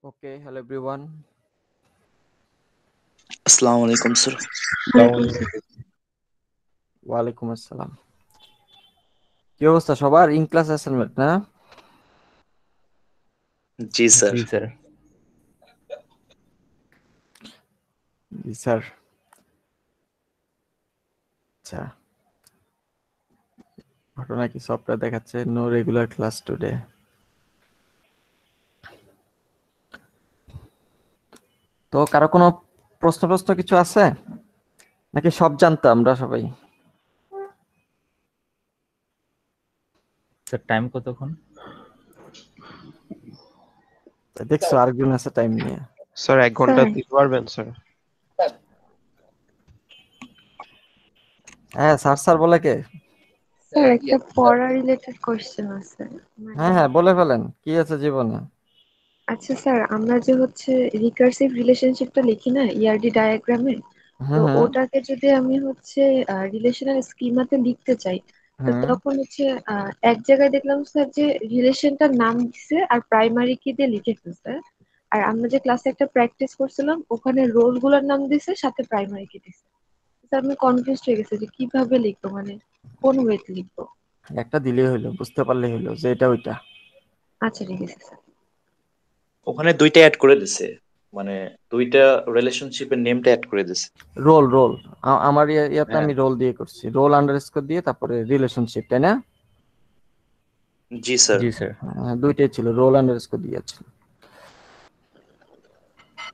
Okay, hello everyone. Assalamu alaikum, sir. ওয়ালাইকুম আসসালাম। কি অবস্থা সবার? ইন ক্লাস অ্যাসাইনমেন্ট না? Ji, sir. জি স্যার। জি স্যার। আচ্ছা, ঘটনা কি সফটওয়্যার দেখাচ্ছে নো রেগুলার ক্লাস টুডে। তো কারো কোনো প্রশ্ন কিছু আছে নাকি সব জানতো আমরা সবাই? স্যার টাইম কতক্ষণ? দেখছো আরেকজন আছে টাইম নিয়ে। স্যার 1 ঘন্টা দিতে পারবেন স্যার? হ্যাঁ, স্যার বলে কে? স্যার একটা পড়া রিলেটেড কোশ্চেন আছে। হ্যাঁ বলে ফেলেন, কি আছে জীবনে? আচ্ছা স্যার, আমরা যে হচ্ছে রিকার্সিভ রিলেশনশিপটা লিখি না ইআরডি ডায়াগ্রামে, তো হুম ওটাকে যদি আমি হচ্ছে রিলেশনাল স্কিমাতে লিখতে চাই, তো হুম তখন হচ্ছে এক জায়গায় দেখলাম স্যার যে রিলেশনটার নাম দিছে আর প্রাইমারি কি দিয়ে লিখে ফেলছে। আর আমরা যে ক্লাসে একটা প্র্যাকটিস করছিলাম ওখানে রোল গুলোর নাম দিছে সাথে প্রাইমারি কি দিছে। স্যার আমি কনফিউজ হয়ে গেছি যে কিভাবে লিখবো, মানে কোন ওয়েতে লিখবো। একটা দিলেই হইলো, বুঝতে পারলেই হইলো যে এটা ওইটা। আচ্ছা ঠিক আছে স্যার। ওখানে দুইটা অ্যাড করে দিছে, মানে দুইটা রিলেশনশিপের নেমটা অ্যাড করে দিছে। রোল আমার ইয়াতে হ্যাঁ, আমি রোল দিয়ে করছি, রোল আন্ডারস্কোর দিয়ে তারপরে রিলেশনশিপ, তাই না? জি স্যার। জি স্যার। দুইটাই ছিল, রোল আন্ডারস্কোর দিয়েছিল।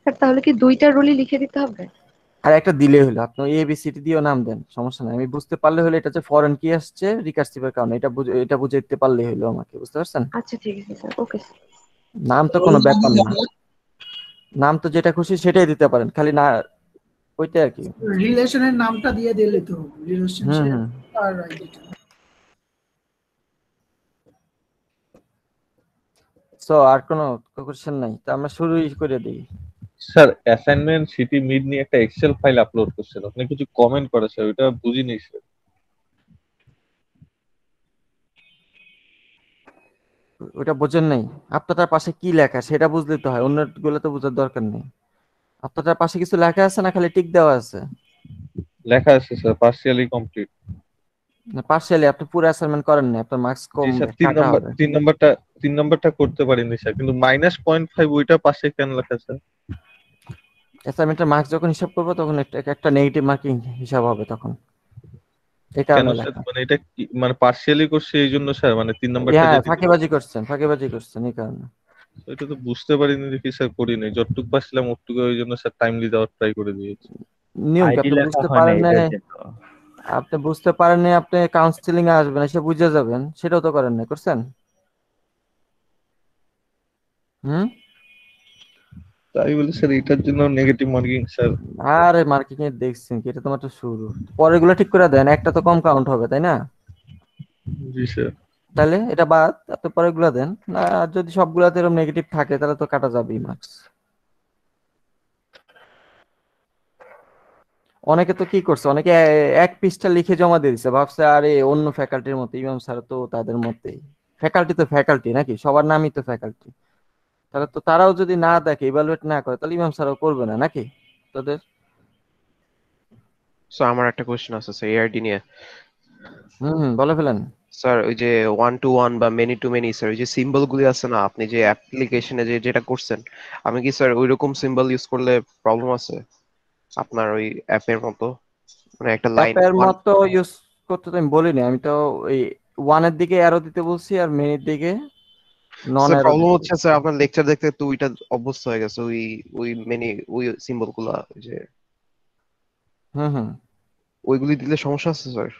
স্যার তাহলে কি দুইটা রোলই লিখে দিতে হবে? আর একটা দিলেই হলো, আপনি এবিসিডি দিয়েও নাম দেন, সমস্যা নাই। আমি বুঝতে পারলে হলো এটা যে ফরেন কি আসছে রিকার্সিভের কারণে, এটা বুঝাইতে পারলেই হলো আমাকে, বুঝতে পারছেন? আচ্ছা ঠিক আছে স্যার, ওকে স্যার। নাম তো কোনো ব্যাপার না, নাম তো যেটা খুশি সেটাই দিতে পারেন, খালি না ওইটা আর কি। রিলেশনের নামটা দিয়ে দিলে তো হুম রিলেশনশিপ হুম আর আইডিটা। সো আর কোনো কোশ্চেন নাই, তো আমরা শুরুই করে দিই। স্যার অ্যাসাইনমেন্ট সিটি মিড নিয়ে একটা এক্সেল ফাইল আপলোড করছেন, আপনি কিছু কমেন্ট করে স্যার, ওইটা বুঝিনি স্যার। ওটা বোঝেন নাই? আপনার পাশে কি লেখা সেটা বুঝলে তো হয়, অন্য গুলো তো বোঝার দরকার নেই। আপনার পাশে কিছু লেখা আছে না খালি টিক দেওয়া আছে? লেখা আছে স্যার পার্সিয়ালি কমপ্লিট। পার্সিয়ালি আপনি পুরো অ্যাসাইনমেন্ট করেন না, আপনার মার্কস জি কমবে, স্যার, কাটা হবে। তিন নম্বরটা করতে পারিনি স্যার, কিন্তু -0.5 ওইটা পাশে কেন লেখা স্যার? অ্যাসাইনমেন্টের মার্কস যখন হিসাব করবো তখন একটা নেগেটিভ মার্কিং হিসাব হবে তখন, এই কেন কারণে স্যার, লেখা। মানে এটা কি, মানে পার্সিয়ালি করছে এই জন্য স্যার, মানে 3 নম্বরটা হ্যাঁ, যে দিতে ফাঁকিবাজি করছেন এই কারণে। ওইটা তো বুঝতে পারিনি দেখি স্যার, করিনি, যতটুকু পারছিলাম ওটুকু, ওই জন্য স্যার টাইমলি দেওয়ার ট্রাই করে দিয়েছি। নিয়ম কি আইডি আপনি লেখা বুঝতে হয় না পারেন না? এটার জন্য। আপনি বুঝতে পারেন না, আপনি কাউন্সিলিং এ আসবেন, এসে বুঝে যাবেন, সেটাও তো করেন না, করছেন? হুম। তাই বলে স্যার এটার জন্য নেগেটিভ মার্কিং স্যার? আরে মার্কিং এর দেখছেন কি, এটা তোমার তো শুরু, পরেরগুলো ঠিক করে দেন, একটা তো কম কাউন্ট হবে তাই না? জি স্যার। তাহলে এটা বাদ, আপনি পরেরগুলো দেন না। আর যদি সবগুলাতে এরকম নেগেটিভ থাকে তাহলে তো কাটা যাবেই মার্কস। অনেকে তো কি করছে, অনেকে এক পৃষ্ঠা লিখে জমা দিয়ে দিচ্ছে, ভাবছে আরে অন্য ফ্যাকাল্টির মতো, ইমাম স্যার তো তাদের মতেই। ফ্যাকাল্টি তো ফ্যাকাল্টি নাকি, সবার নামই তো ফ্যাকাল্টি। তাহলে তো তারাও যদি না দেখে, ইভালুয়েট না করে, তাহলে ইমাম স্যারও করবে না নাকি তোদের? স্যার আমার একটা কোশ্চেন আছে স্যার এআরডি নিয়ে। বলে ফেলেন। স্যার ওই যে 1 to 1 বা মেনি টু মেনি, স্যার ওই যে সিম্বল গুলি আছে না, আপনি যে অ্যাপ্লিকেশনে যেটা করছেন, আমি কি স্যার ওইরকম সিম্বল ইউজ করলে প্রবলেম আছে আপনার ওই অ্যাপের মতো, মানে একটা লাইন অ্যাপের ওয়ান? মতো ইউজ করতে তো আমি বলিনি, আমি তো ওই ওয়ানের দিকে অ্যারো দিতে বলছি আর মেনির দিকে নন স্যার অ্যারো প্রবলেম দিতে হচ্ছে বলছি। স্যার আপনার লেকচার দেখতে তো ওইটা অভ্যস্ত হয়ে গেছে, ওই ওই মেনি ওই সিম্বল গুলা, ওই যে হুম। ওইগুলি দিলে সমস্যা আছে স্যার?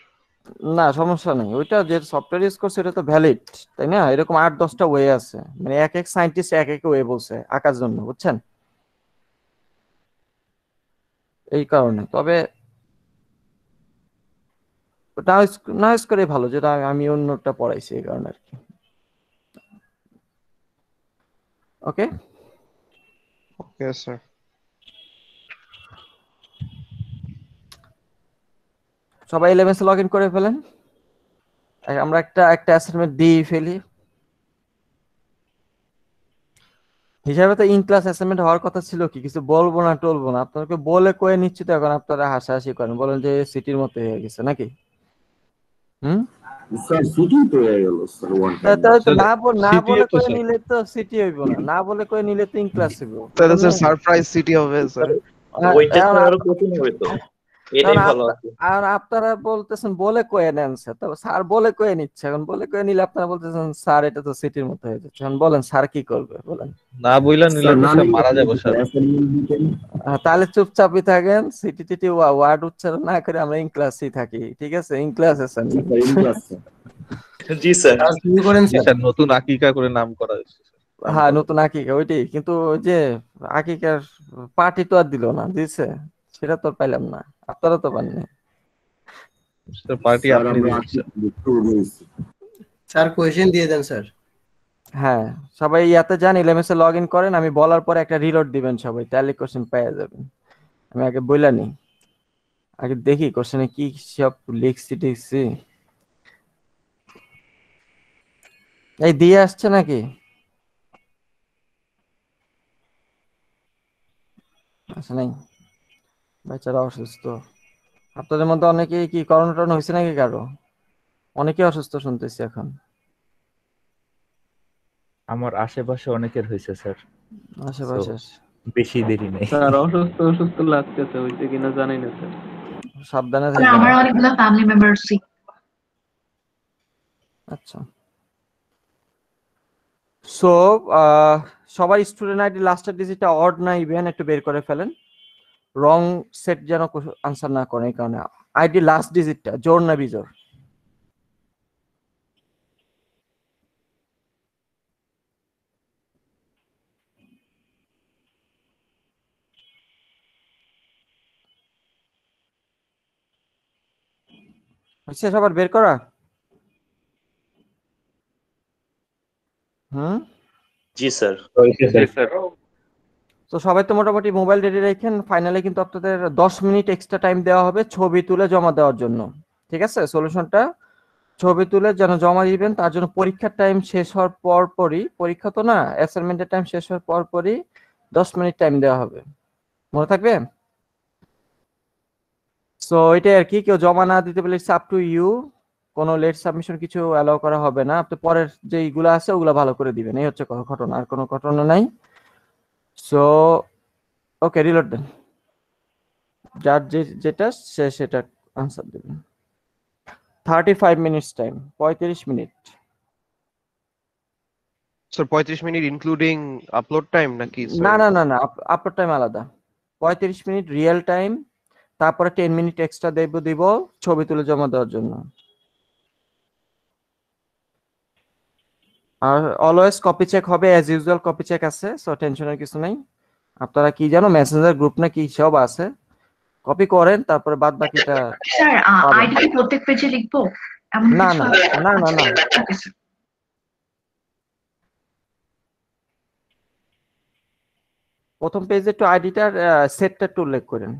না সমস্যা নেই, ওইটা যে সফটওয়্যার ইউজ করছে এটা তো ভ্যালিড, তাই না? এরকম 8-10টা ওয়ে আছে, মানে এক এক সায়েন্টিস্ট এক এক ওয়ে বলছে আঁকার জন্য, বুঝছেন? এই কারণে তবে না না ইউজ করে ভালো, যেটা আমি অন্যটা পড়াইছি এই কারণে আর কি। ওকে, ওকে স্যার। সবাই 11 লগ ইন করে ফেলেন, আমরা একটা একটা অ্যাসাইনমেন্ট দিয়ে ফেলি। হিসাবে তো ইন ক্লাস অ্যাসাইনমেন্ট হওয়ার কথা ছিল, কি কিছু বলবো না টলবো না, আপনাকে বলে কয়ে নিচ্ছি তো, এখন আপনারা হাসাহাসি করেন, বলেন যে সিটির মতো হয়ে গেছে নাকি? হুম। স্যার ছুটি তো হয়ে গেল স্যার ওয়ান টাইম। তাহলে তো স্যার না সিটিএ বলে তো কয়ে স্যার নিলে তো সিটি হইব না, না বলে কয়ে নিলে তো ইন ক্লাস হইব, তাহলে বুঝলেন স্যার না? সারপ্রাইজ সিটি হবে স্যার। ওইটা এখন তো আরো কঠিন হইতো, এটাই এখন ভালো আছে। আর আপনারা বলতেছেন বলে কয়ে নেন স্যার, তবে স্যার বলে কয়ে নিচ্ছে, এখন বলে কয়ে নিলে আপনারা বলতেছেন স্যার এটা তো সিটির মতো হয়ে যাচ্ছে, এখন বলেন স্যার কি করবে বলেন? না বইলা নিলে স্যার তো না স্যার নিলে মারা যাবো স্যার। অ্যাসাইনমেন্ট দিতেন। তাহলে চুপচাপই থাকেন, সিটি টিটি ওয়ার্ড উচ্চারণ না করে আমরা ইন ক্লাসই থাকি, ঠিক আছে? In class G assignment. Sir in class sir. জি স্যার। স্যার শুরু করেন জি স্যার। স্যার, নতুন আকিকা করে নাম করা হয়েছে স্যার, নাম হ্যাঁ করা। নতুন আকিকা ওইটাই, কিন্তু ওই যে আকিকার পার্টি তো আর দিল না, দিছে? সেটা তো আর পাইলাম না, আপনারা তো পাননি। স্যার পার্টি স্যার আপনি আমরা দিবেন আজকে স্যার। একটু রয়েছি। স্যার কোয়েশ্চেন দিয়ে দেন স্যার। হ্যাঁ, সবাই ইয়াতে যান, এলএমএস এ লগ ইন করেন, আমি বলার পরে একটা রিলোড দিবেন, সবাই তাহলে কোশ্চেন পেয়ে যাবেন। আমি আগে বইলা নি, আগে দেখি কোশ্চেনে কি সব লিখছি টিখছি। এই দিয়ে আসছে নাকি? আসে নাই, বেচারা অসুস্থ। আপনাদের মধ্যে অনেকেই কি করোনা টরোনা হয়েছে নাকি কারো? অনেকেই অসুস্থ শুনতেছি এখন আমার আশেপাশে অনেকের হয়েছে স্যার, তো আশেপাশে। বেশি দেরি নেই। স্যার অসুস্থ অসুস্থ লাগতেছে, হইছে কিনা জানি না স্যার। সাবধানে স্যার থাকবেন। আমার অনেকগুলো ফ্যামিলি মেম্বার সিক। আচ্ছা, সো সবার স্টুডেন্ট আইডি লাস্টের ডিজিটটা অড না ইভেন একটু বের করে ফেলেন, রং সেট যেন আনসার না করে, এই কারণে আইডি লাস্ট ডিজিটটা জোর না বিজোর। হচ্ছে সবার বের করা? হুম। জি স্যার। জি স্যার। তো সবাই তো মোটামুটি মোবাইল রেডি রাখেন, ফাইনালে কিন্তু আপনাদের 10 মিনিট এক্সট্রা টাইম দেওয়া হবে ছবি তুলে জমা দেওয়ার জন্য, ঠিক আছে? সলিউশনটা ছবি তুলে যেন জমা দিবেন, তার জন্য পরীক্ষার টাইম শেষ হওয়ার পর পরই, পরীক্ষা তো না, অ্যাসাইনমেন্টের টাইম শেষ হওয়ার পর পরই 10 মিনিট টাইম দেওয়া হবে, মনে থাকবে? সো এটাই আর কি, কেউ জমা না দিতে পারলে ইটস আপ টু ইউ, কোনো লেট সাবমিশন কিছু অ্যালাউ করা হবে না, আপনি পরের যেইগুলো আছে ওগুলো ভালো করে দিবেন, এই হচ্ছে ঘটনা, আর কোনো ঘটনা নাই। সো ওকে, রিলোড দেন, যার যেটা সে সেটা আনসার দেবেন। 35 minutes time, 35 minute. Sir 35 minute including upload time নাকি না স্যার? না না না, আপলোড টাইম আলাদা। 35 মিনিট রিয়েল টাইম, তারপরে 10 মিনিট এক্সট্রা দিব ছবি তুলে জমা দেওয়ার জন্য। আর অলওয়েজ কপি চেক হবে, অ্যাজ ইউজুয়াল কপি চেক আছে, সো টেনশনের কিছু নাই। আপনারা কি জানো মেসেঞ্জার গ্রুপ না কি সব আছে, কপি করেন, তারপরে বাদ বাকিটা স্যার পাবেন। আইডি কি প্রত্যেক পেজে লিখবো এমন না কিছু না আছে? না না না, ওকে স্যার। প্রথম পেজে একটু আইডিটার সেটটা একটু উল্লেখ করেন,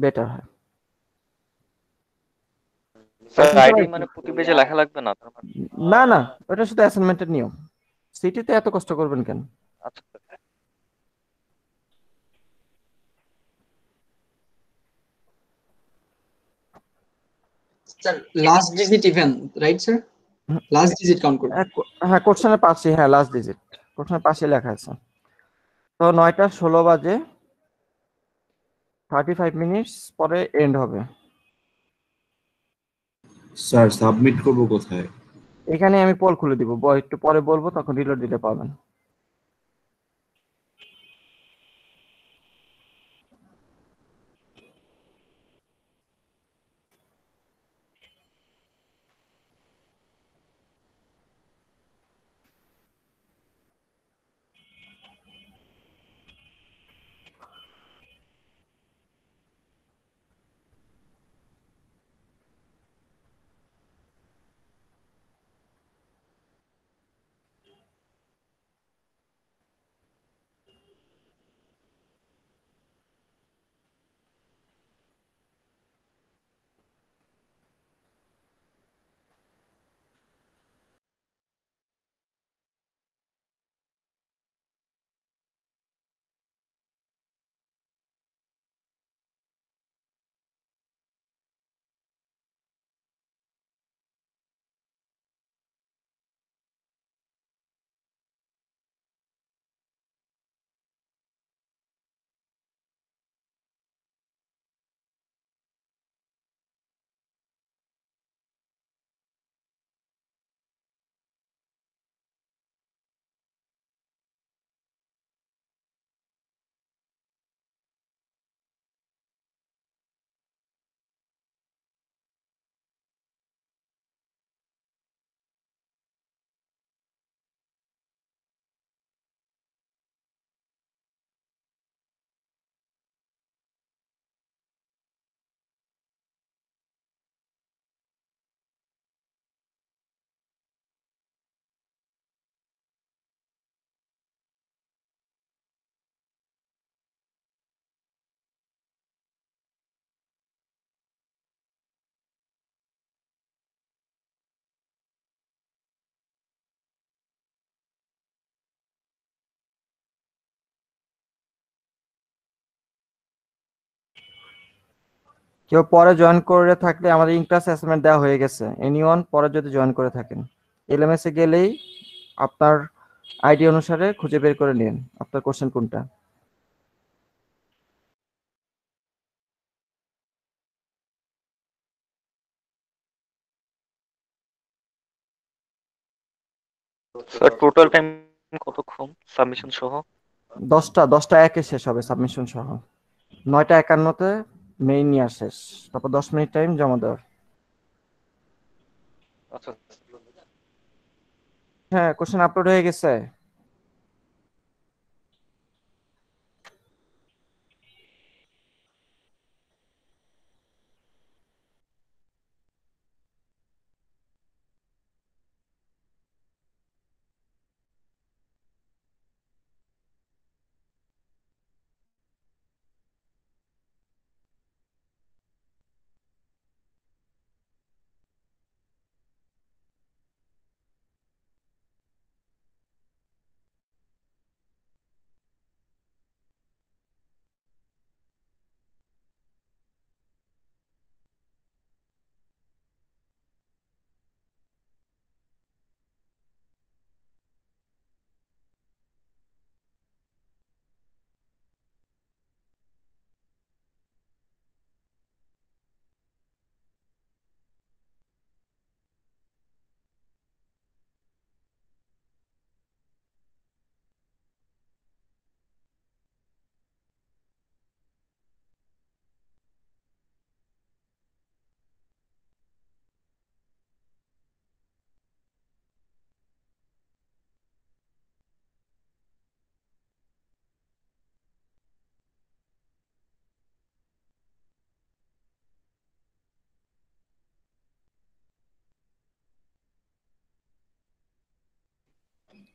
বেটার হয়। স্যার পাইছেন আইডি সবাই? মানে প্রতি পেজে লেখা লাগবে না তার মানে? না না, ওটা শুধু অ্যাসাইনমেন্টের নিয়ম, সিটিতে এত কষ্ট করবেন কেন? আচ্ছা sir. Sir last digit even right sir, last digit count করুন। হ্যাঁ কোশ্চেনের পাশে, হ্যাঁ লাস্ট ডিজিট কোশ্চেনের পাশে লেখা আছে। তো 9টা 16 বাজে, 35 মিনিটস পরে এন্ড হবে। স্যার সাবমিট করব কোথায়? এখানে আমি পোল খুলে দিব, একটু পরে বলবো, তখন রিলোড দিলে পাবেন। কেউ পরে জয়েন করে থাকলে আমাদের ইন ক্লাস অ্যাসাইনমেন্ট দেওয়া হয়ে গেছে, এনিওয়ান পরে যদি জয়েন করে থাকেন এলএমএস এ গেলেই আপনার আইডি অনুসারে খুঁজে বের করে নিন আপনার কোশ্চেন কোনটা। স্যার টোটাল টাইম কতক্ষণ সাবমিশন সহ? 10টা একে শেষ হবে সাবমিশন সহ, 9টা 51-তে মেইন নিয়ে শেষ, তারপর 10 মিনিট টাইম জমা দেওয়ার। আচ্ছা হ্যাঁ, কোশ্চেন আপলোড হয়ে গেছে।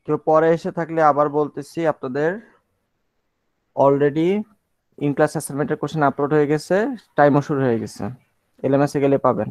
কেউ পরে এসে থাকলে আবার বলতেছি আপনাদের অলরেডি ইন ক্লাস অ্যাসাইনমেন্টের কোশ্চেন আপলোড হয়ে গেছে, টাইমও শুরু হয়ে গেছে, এলএমএস এ গেলে পাবেন।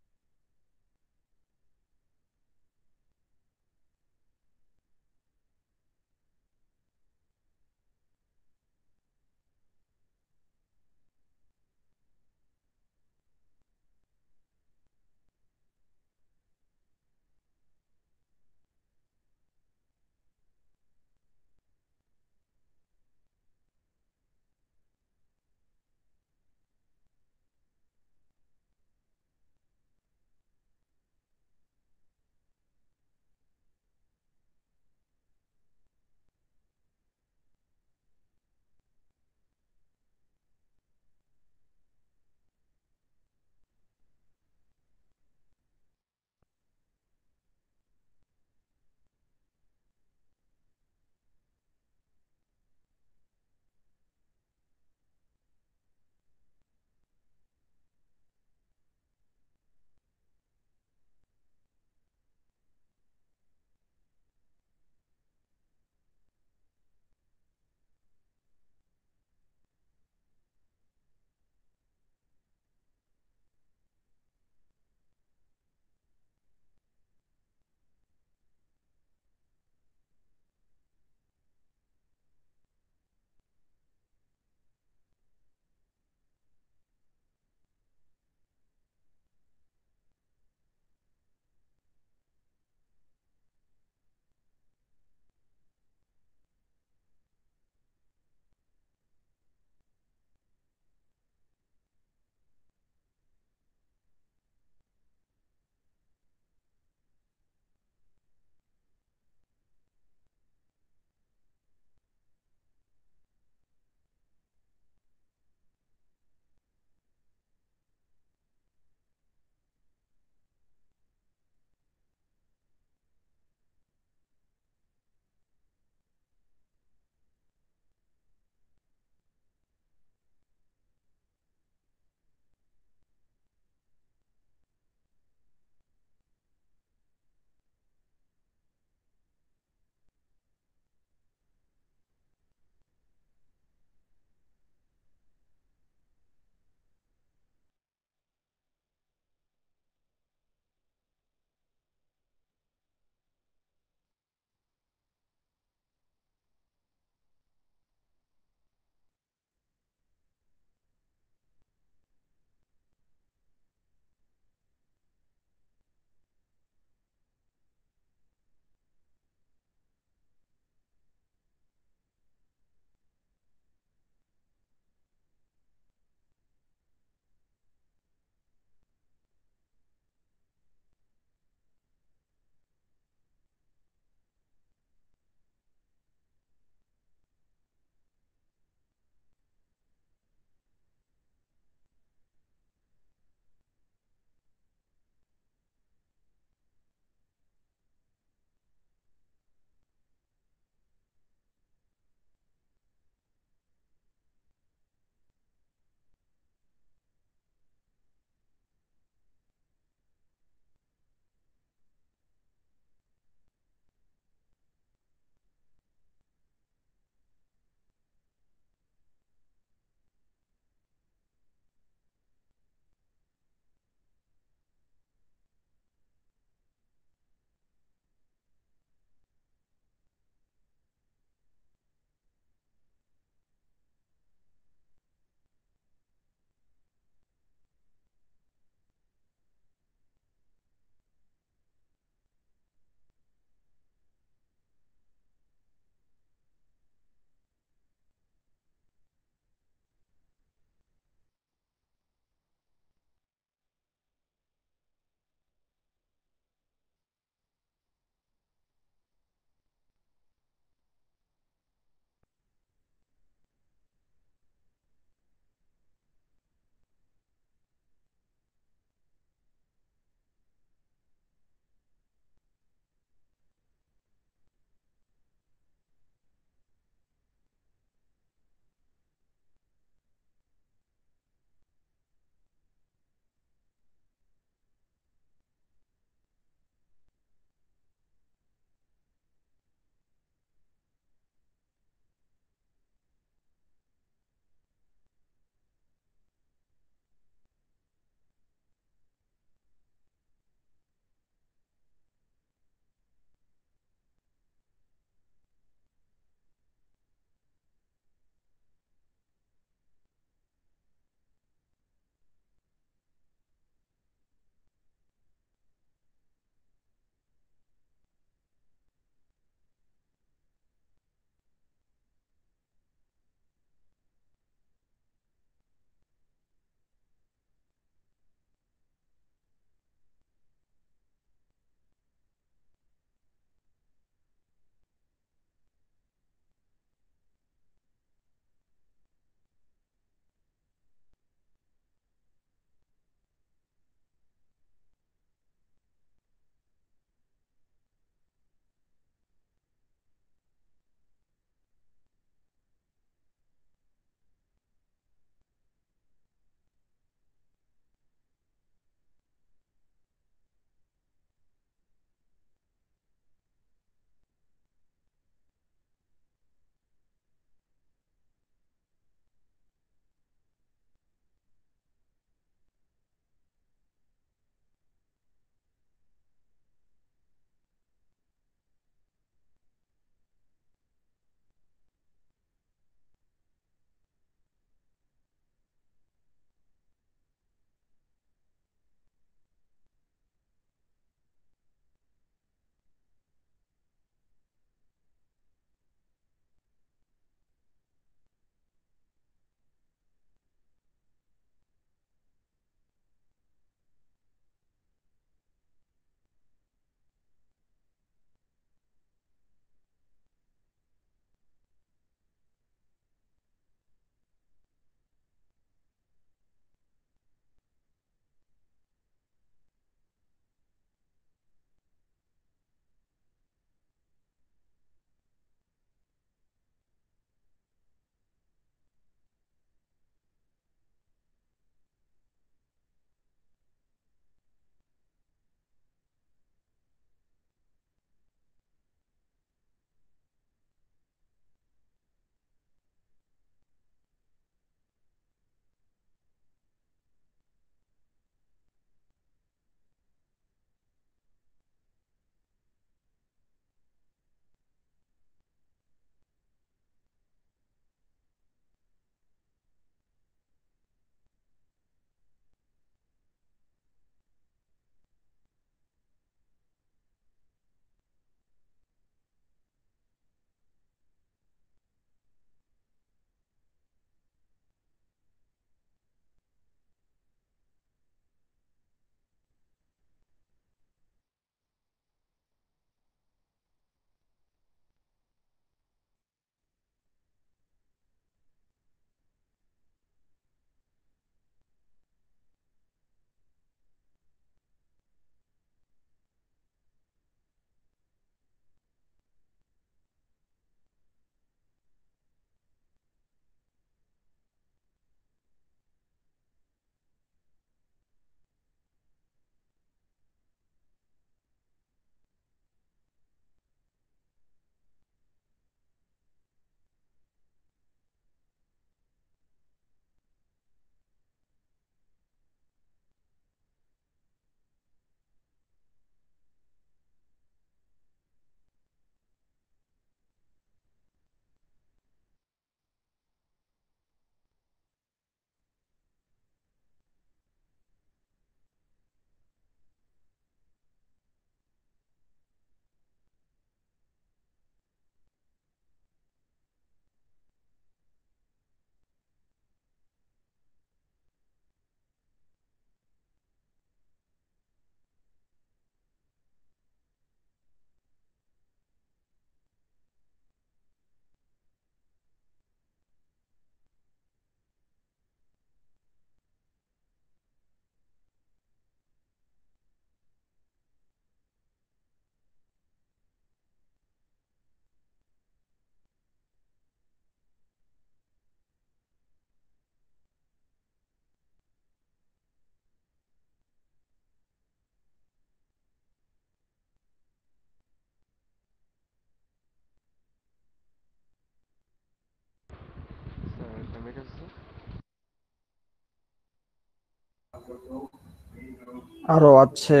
আরো আছে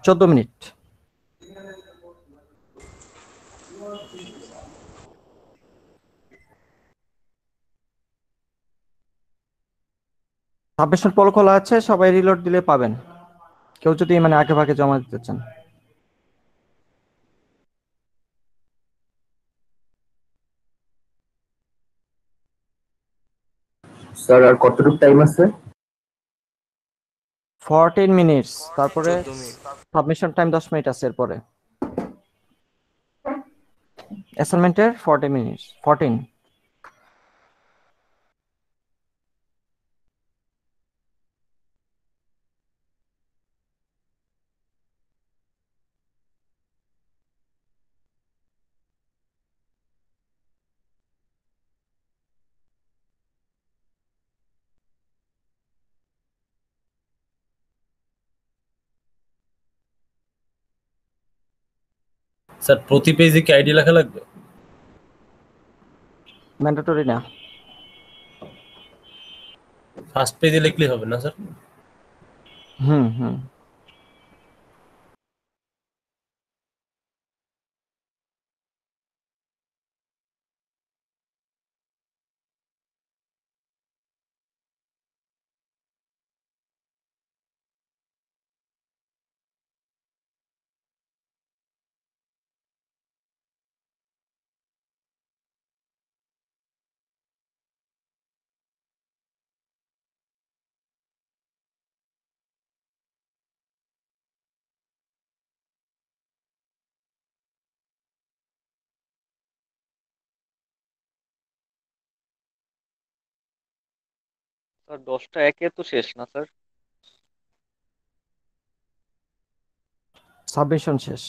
14 মিনিট। সাবমিশন পোল খোলা আছে, সবাই রিলোড দিলে পাবেন, কেউ যদি মানে আগে ভাগে জমা দিতে চান। স্যার আর কতটুকু টাইম আছে? 14 মিনিটস, তারপরে সাবমিশন টাইম 10 মিনিট আছে এরপরে। অ্যাসাইনমেন্টের 40 মিনিট, 14। স্যার প্রতি পেজে কি আইডি লেখা লাগবে? ম্যান্ডেটরি না। ফার্স্ট পেজে লিখলেই হবে না স্যার? হুম হুম। স্যার 10টা একে তো শেষ না স্যার? সাবমিশন শেষ।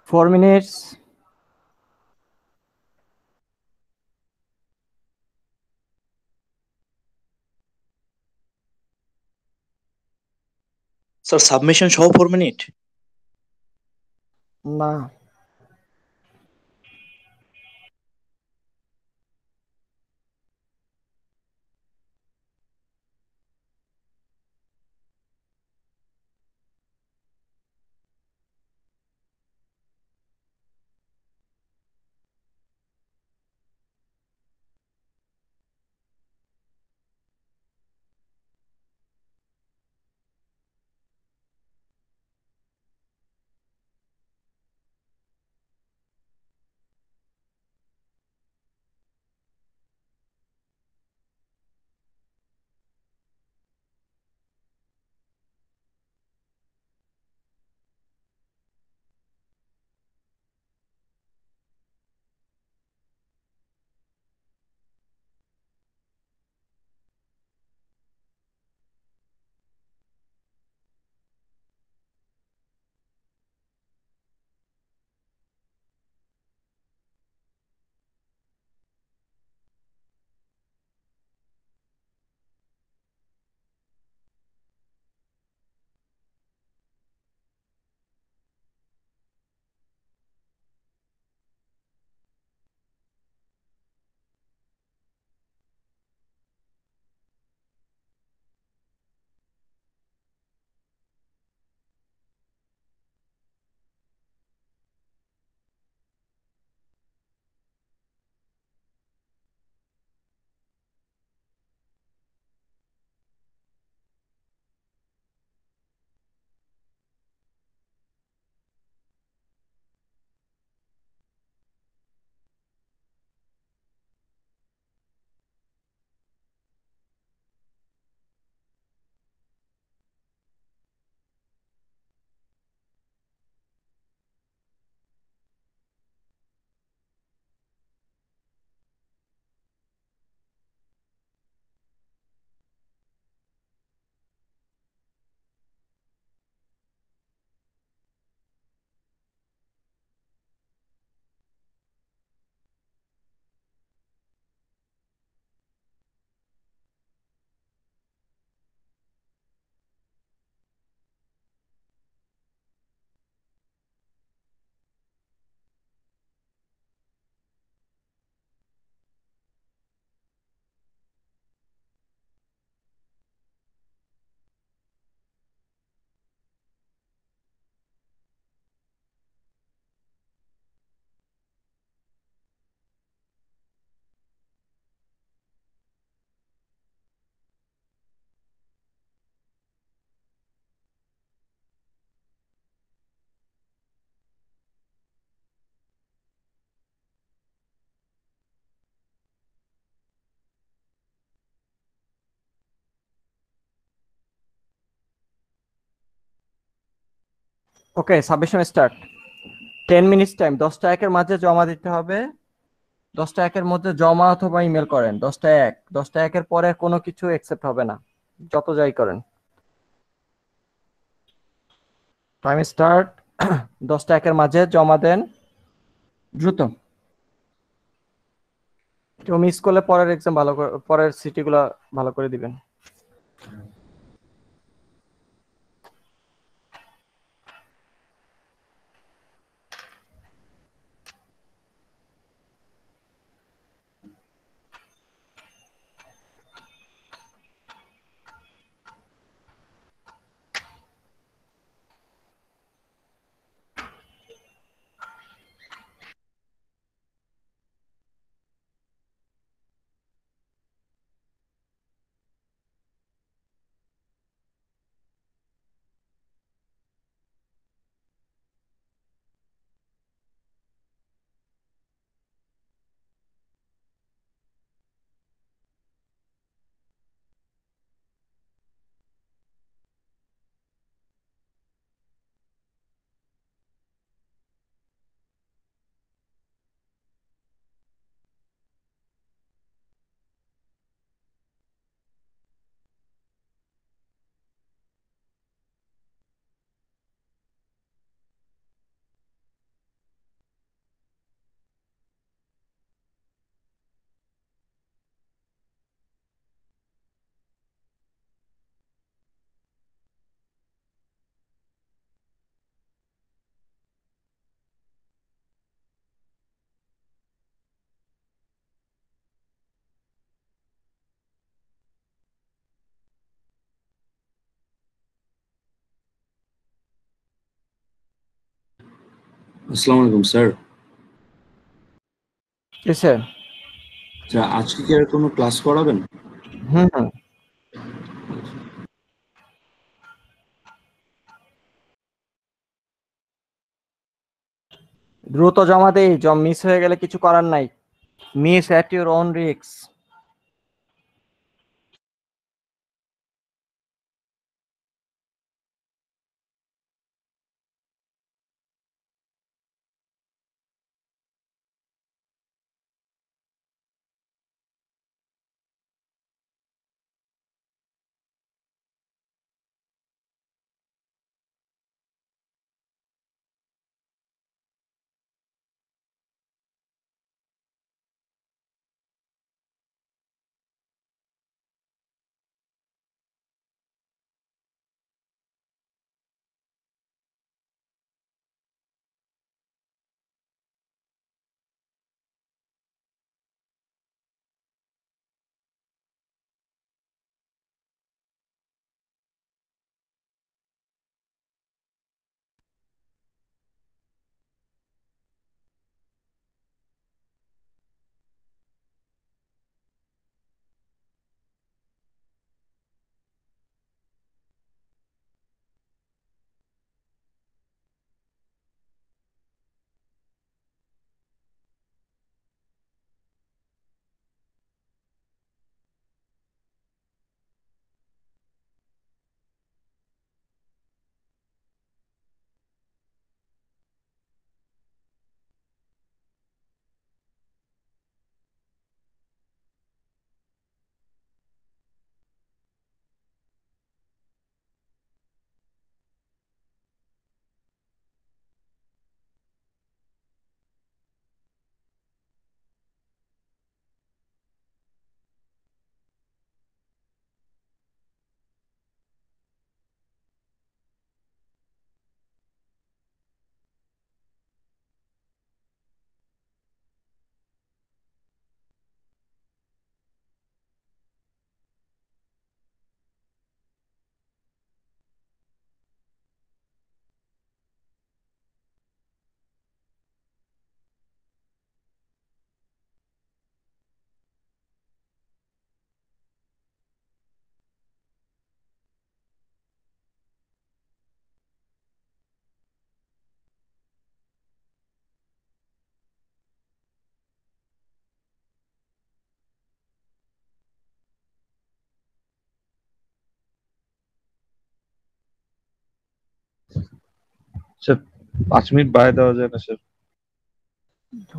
4 minutes. স্যার সাবমিশন সহ 4 মিনিট? না, ওকে, সাবমিশন স্টার্ট। 10 minutes time. 10টা একের মাঝে জমা দিতে হবে। 10টা একের মধ্যে জমা অথবা ইমেল করেন। 10টা একের পরে কোনো কিছু অ্যাকসেপ্ট হবে না, যত যাই করেন। Time start. 10টা একের মাঝে জমা দেন দ্রুত। কেউ মিস করলে পরের এক্সাম ভালো করে, পরের সিটিগুলো ভালো করে দিবেন। আসসালামু আলাইকুম স্যার। কিসে? আচ্ছা, আজকে কি আর কোনো ক্লাস করাবেন? হুম হুম। দ্রুত জমা দেই, মিস হয়ে গেলে কিছু করার নাই। Miss at your own risk. Sir 5 minute বাড়ায় দেওয়া যায় না স্যার?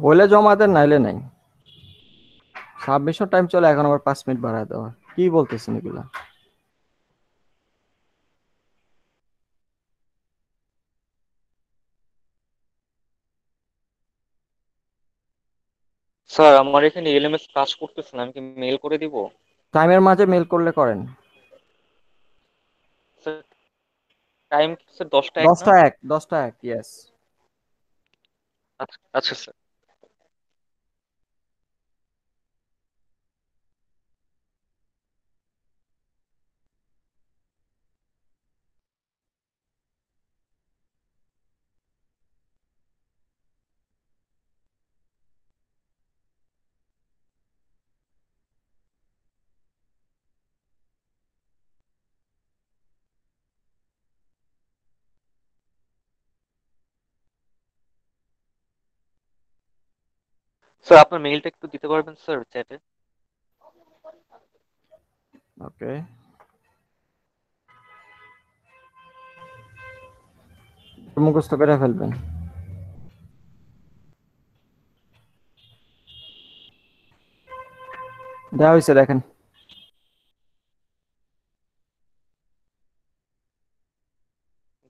হইলে জমা দেন, নাইলে নাই। সাবমিশন টাইম চলে, এখন আবার 5 মিনিট বাড়ায় দেওয়া, কি বলতেছেন এগুলা? স্যার আমার এখানে এলএমএস কাজ করতেছে না, আমি কি মেল করে দিব? টাইমের মাঝে মেল করলে করেন। স্যার টাইম স্যার 10টা 1 না? 10টা 1, 10টা 1, ইয়েস। আচ্ছা আচ্ছা স্যার। স্যার আপনার মেইলটা একটু দিতে পারবেন স্যার চ্যাটে? ওকে, মুখস্থ করে ফেলবেন। দেওয়া হয়েছে, দেখেন।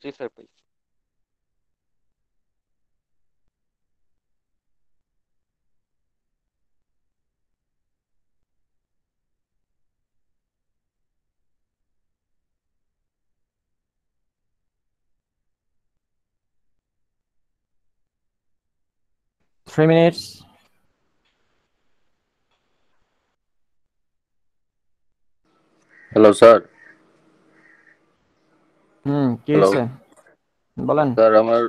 জি sir please. Three minutes. Hello sir. কি হ্যালো হয়েছে বলেন। স্যার, আমার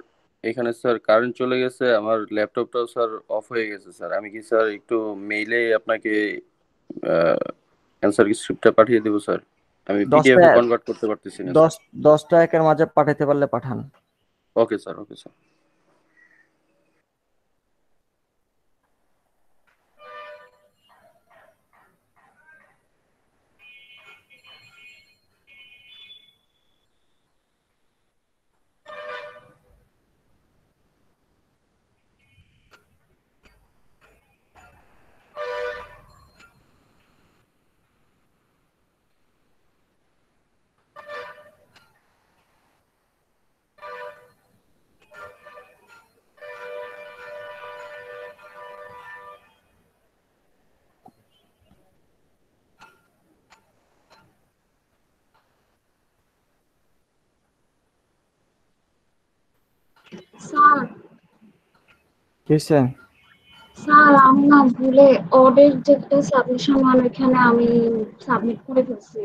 এখানে স্যার কারেন্ট চলে গেছে, আমার ল্যাপটপটাও স্যার অফ হয়ে গেছে স্যার। আমি কি স্যার একটু মেইলে আপনাকে অ্যান্সার স্ক্রিপ্টটা পাঠিয়ে দেবো স্যার? আমি পিডিএফ দশটা এ কনভার্ট করতে পারতেছি না স্যার। 10টা একের মাঝে পাঠাতে পারলে পাঠান। Okay sir, okay sir. Sir কিসে? স্যার আমি না ভুলে অর্ডার যেটা সাবমিশন মানে এখানে আমি সাবমিট করে ফেলছি।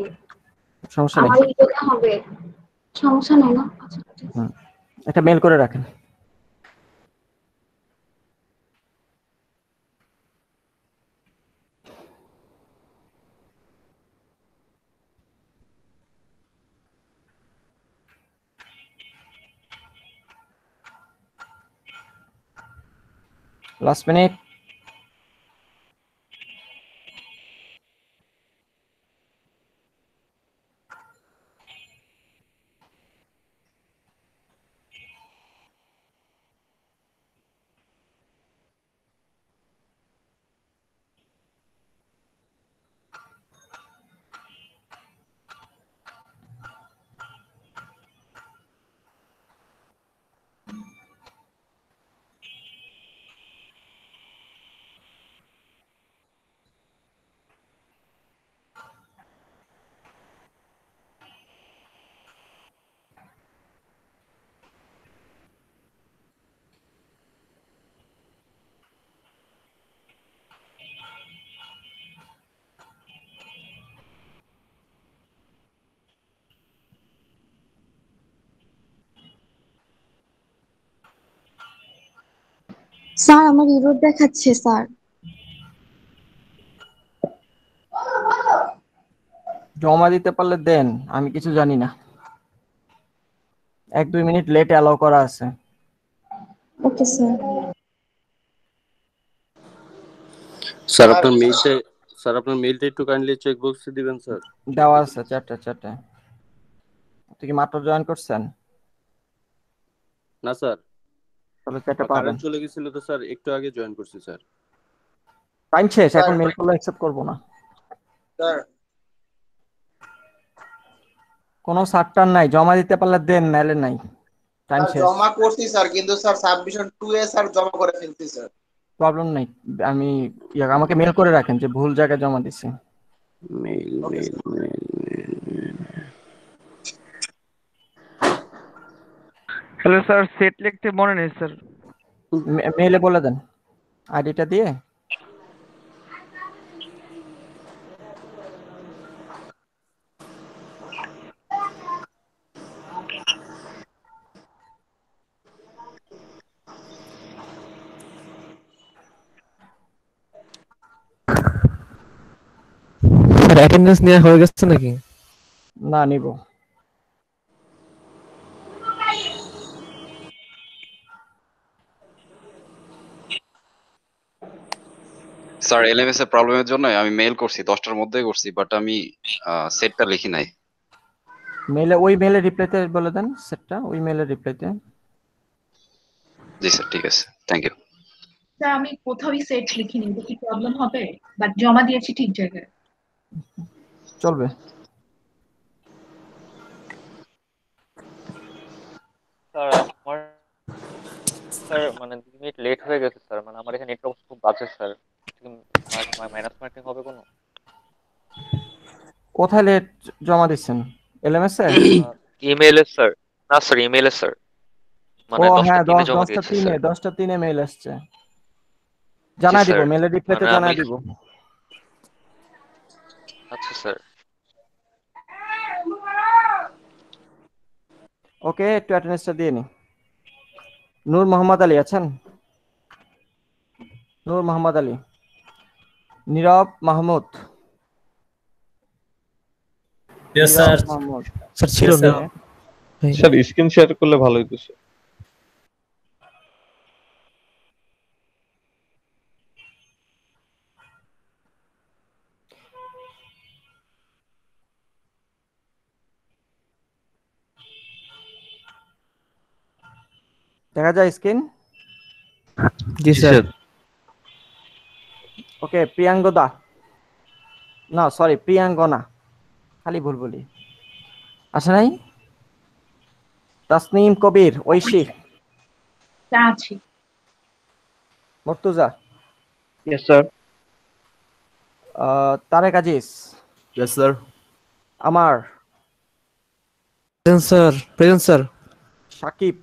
সমস্যা নেই। আমার ইমেলে হবে, সমস্যা নেই না? আচ্ছা ঠিক আছে। একটা মেল করে রাখেন। Last minute. স্যার আমার ইরোড দেখাচ্ছে স্যার। জমা দিতে পারলে দেন, আমি কিছু জানি না। 1-2 মিনিট লেট অ্যালাউ করা আছে। ওকে স্যার। স্যার আপনার মেইলটা, স্যার আপনার মেইলটা একটু কাইন্ডলি চেক বক্সে দিবেন স্যার। দেওয়া আছে চ্যাটে। আপনি কি মাত্র জয়েন করছেন? না স্যার, তাহলে চ্যাটে পাবেন। কারেন্ট চলে গেছিল তো স্যার, একটু আগে জয়েন করছি স্যার। টাইম শেষ, এখন মেল করলে অ্যাকসেপ্ট করব না। স্যার কোনো সারটার নাই, জমা দিতে পারলে দেন, নাইলে নাই। টাইম শেষ। জমা করছি স্যার, কিন্তু স্যার সাবমিশন 2 এ স্যার জমা করে ফেলছি স্যার। প্রবলেম নাই, আমি আমাকে মেল করে রাখেন যে ভুল জায়গায় জমা দিছি। Mail mail mail. Hello sir, set লিখতে মনে নেই স্যার। মেইলে বলে দেন আইডিটা দিয়ে। স্যার অ্যাটেন্ডেন্স নেওয়া হয়ে গেছে নাকি? না, নিব। স্যার এলএমএস এর প্রবলেমের জন্য আমি মেইল করছি 10টার মধ্যেই করছি, বাট আমি সেটটা লিখি নাই। মেইলে, ওই মেইলে রিপ্লাইতে বলে দেন সেটটা, ওই মেইলে রিপ্লাইতে। জি স্যার, ঠিক আছে, থ্যাংক ইউ। স্যার আমি কোথাওই সেট লিখিনি, এটা কি প্রবলেম হবে? বাট জমা দিয়েছি ঠিক জায়গায়। চলবে। স্যার আমার স্যার মানে 2 মিনিট লেট হয়ে গেছে স্যার, মানে আমার এখানে নেটওয়ার্ক খুব বাজে স্যার। মাইনাস মার্কিং হবে কোনো? কোথায় লেট জমা দিচ্ছেন? এলএমএস এ? ইমেইলে স্যার। না স্যার, ইমেইলে স্যার। মানে ও 10টা হ্যাঁ, 3 জমা দিয়েছি 10টা স্যার। 3-এ মেইল আসছে। জানাই দিব, স্যার মেইলে রিপ্লাইতে মানে জানাই আমি, দিব। আচ্ছা স্যার। ওকে, একটু অ্যাটেন্ডেন্সটা দিয়ে নি। নূর মোহাম্মদ আলী আছেন? Nur Mohammad Ali. Nirob Mahmud. Yes, sir. Mahmud sir ছিল Yes, না sir. স্যার স্ক্রিন শেয়ার করলে ভালো হতো স্যার। দেখা যায় স্ক্রিন? জি স্যার। ওকে, প্রিয়াঙ্গদা, না সরি প্রিয়াঙ্গনা, খালি ভুল বলি। আসে নাই? তাসনিম কবির, ঐশী, আছি। Murtuza, yes sir. Tarek Aziz, yes sir. আমার, present sir. Present sir. Sakib,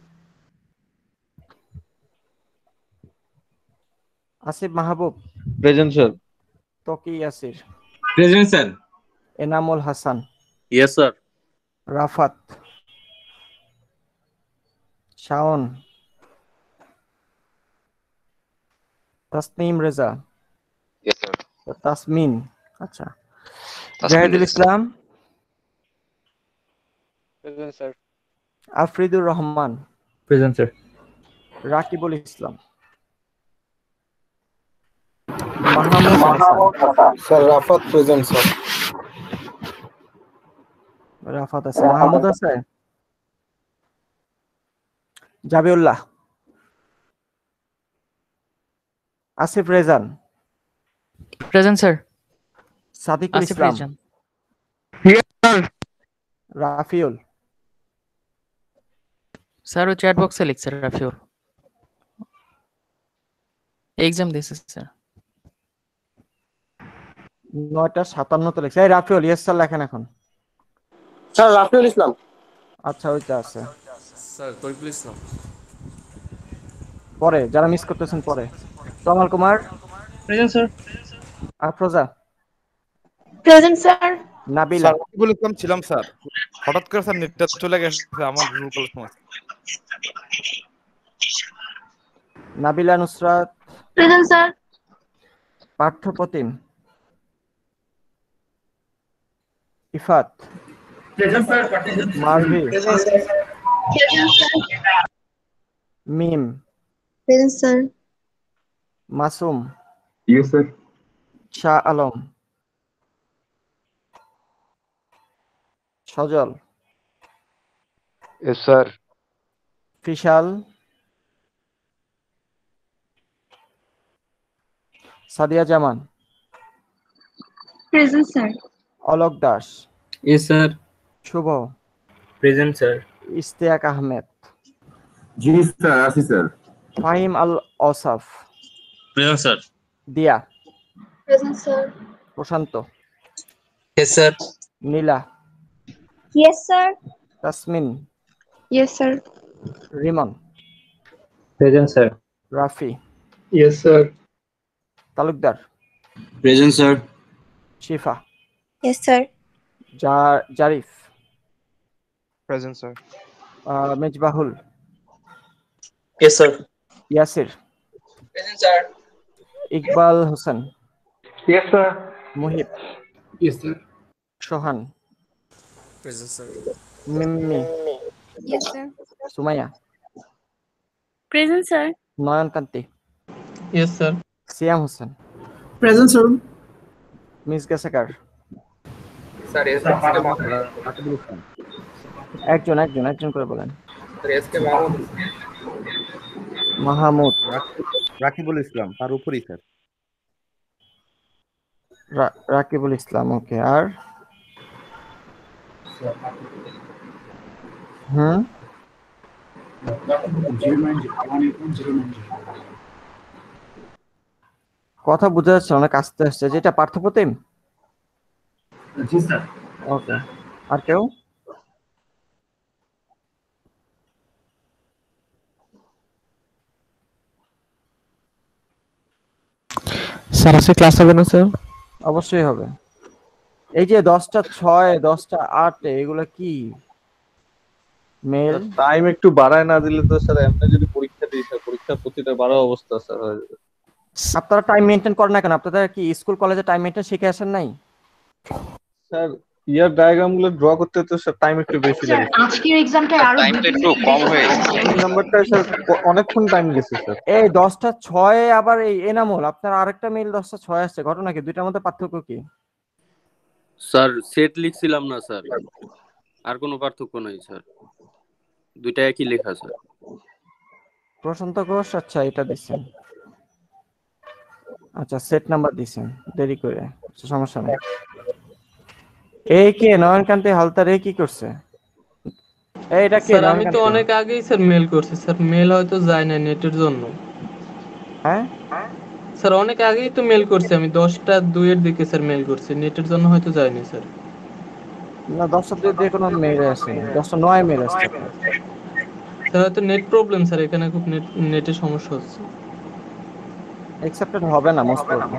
Asif Mahbub, present sir. Taki Yasir, present sir. Enamul Hasan, yes sir. Rafat, Shaon, Tasnim Reza, yes sir. Tasmin, আচ্ছা, Tasmin Zahidul Reza. Islam, present sir. Afridur Rahman, present sir. Rakibul Islam, Mahmud Hasan, sir Rafat present sir. Rafat আছে, মাহমুদ আছে, Jabiullah, Asif Rezan, present sir. Sadikul Asif Islam, Rezan. Rafiul, sir ও চ্যাট বক্সে লিখছে রাফিউল। এক্সাম দিয়েছে স্যার। 9:57 লিখছে। এই রাফিউল, ইয়েস স্যার লেখেন এখন। স্যার রাফিউল ইসলাম। আচ্ছা, ওইটা আছে স্যার তরিকুল ইসলাম। পরে, যারা মিস করতেছেন পরে। Tamal Kumar, present sir. Afroza, present sir. Nabila, Rakibul Islam ছিলাম স্যার, হঠাৎ করে স্যার নেটটা চলে গেছে আমার রুল করার সময়। Nabila Nusrat, present sir. Parthapratim, Ifat, present sir. Marvi, present sir. Mim, present sir. Masum, yes sir. Shah Alam, Sajal, yes sir. Fishal, Sadia Zaman, present sir. Alok Das, yes sir. Shuvo, present sir. Ishtiaq Ahmed, জি স্যার, আছি sir. Fahim Al Asaf, present sir. Dia, present sir. Prashanta, yes sir. Nila, yes sir. Tasmin, yes sir. Rimon, present sir. Rafi, yes sir. Talukdar, present sir. শিফা, yes sir. Zarif, present sir. Mezbahul, yes sir. Yasir, present sir. Iqbal Hossain, yes sir. Muhib, yes sir. Sohan, present sir. Mimmi, yes sir. Sumaiya, present sir. Nayankanti, yes sir. Siam Hossain, present sir. Miss গেসাকার, sir একজন একজন একজন করে বলেন। S K Mahmud. Mahmud, Rakibul Islam তার উপরেই sir. Rakibul ইসলাম, ওকে। আর কথা বুঝা যাচ্ছে, অনেক আস্তে আসছে। যেটা পার্থপ্রতিম, জি স্যার। ওকে। আর কেউ? স্যার আজকে ক্লাস হবে না স্যার? অবশ্যই হবে। এই যে 10টা 6, 10টা 8 এগুলো কি মেল? টাইম একটু বাড়ায় না দিলে তো স্যার এমনি যদি পরীক্ষা দিই স্যার, পরীক্ষার প্রতিটা 12 অবস্থা স্যার হয়ে যাবে। আপনারা টাইম মেনটেন করেন না কেন? আপনাদের কি স্কুল কলেজে টাইম মেনটেন শিখে আসেন নাই? স্যার ইয়ার ডায়াগ্রাম গুলো ড্র করতে তো স্যার টাইম একটু বেশি স্যার লাগে। আজকের এক্সামটা আরো টাইমটা একটু কম হয়ে গেছে। এই নাম্বারটা স্যার অনেকক্ষণ টাইম গেছে স্যার। এই 10টা 6 আবার এই এনামুল আপনার আরেকটা মেইল 10টা 6 আসছে, ঘটনা কি? দুইটার মধ্যে পার্থক্য কি? স্যার সেট লিখছিলাম না স্যার, আর কোনো পার্থক্য নাই স্যার, দুইটা একই লেখা স্যার। প্রশান্ত ঘোষ, আচ্ছা এটা দিচ্ছেন, আচ্ছা সেট নাম্বার দিচ্ছেন দেরি করে, আচ্ছা, সমস্যা নেই। এই কে নয়নকান্তি হালদার, এই কি করছে? এটা কে? স্যার আমি তো অনেক আগেই স্যার মেল করছি স্যার, মেল হয়তো যায় না নেটের জন্য। হ্যাঁ স্যার অনেক আগেই তো মেল করছি আমি, 10টা 2 এর দিকে স্যার মেল করছি, নেটের জন্য হয়তো যায়নি স্যার। না 10টা 2 দিয়ে কোনো মেল আসে, 10টা 9 মেল আসছে। স্যার হয়তো নেট প্রবলেম স্যার, এখানে খুব নেটের সমস্যা হচ্ছে। অ্যাকসেপ্টেড হবে না most probably.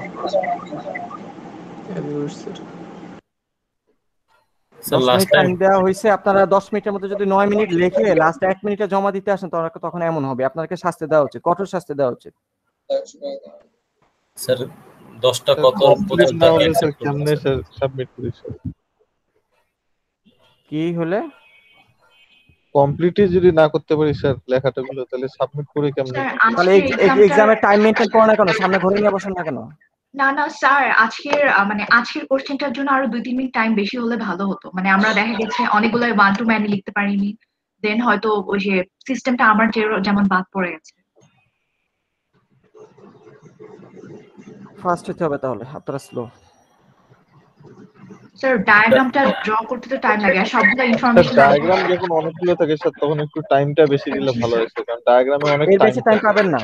Sir last time দেওয়া হয়েছে, আপনারা 10 মিনিটের মধ্যে যদি 9 মিনিট লিখে লাস্ট 1 মিনিটে জমা দিতে আসেন তখন এমন হবে, আপনাকে শাস্তি দেওয়া উচিত, কঠোর শাস্তি দেওয়া উচিত। স্যার 10টা কত পর্যন্ত স্যার কেমনে স্যার সাবমিট করি স্যার? কি হলে কমপ্লিটই যদি না করতে পারি স্যার লেখাটা গুলো, তাহলে সাবমিট করে কেমনে? তাহলে এক্সামের টাইম মেইনটেইন করে না কেন? সামনে ঘরে নিয়ে বসেন না কেন? না না স্যার, আজকের কোশ্চেনটার জন্য আরো 2-3 মিনিট টাইম বেশি হলে ভালো হতো। মানে আমরা দেখা গেছে অনেকগুলো 1 টু ম্যানি লিখতে পারিনি, দেন হয়তো ওই যে সিস্টেমটা আমার যেমন বাদ পড়ে গেছে। ফার্স্ট হতে হবে তাহলে, আপনারা স্লো। স্যার ডায়াগ্রামটা ড্র করতে তো টাইম লাগে, আর সবগুলো ইনফরমেশন ডায়াগ্রাম যখন অনেকগুলো থাকে স্যার তখন একটু টাইমটা বেশি দিলে ভালো হয় স্যার, কারণ ডায়াগ্রামে অনেক বেশি টাইম পাবেন না,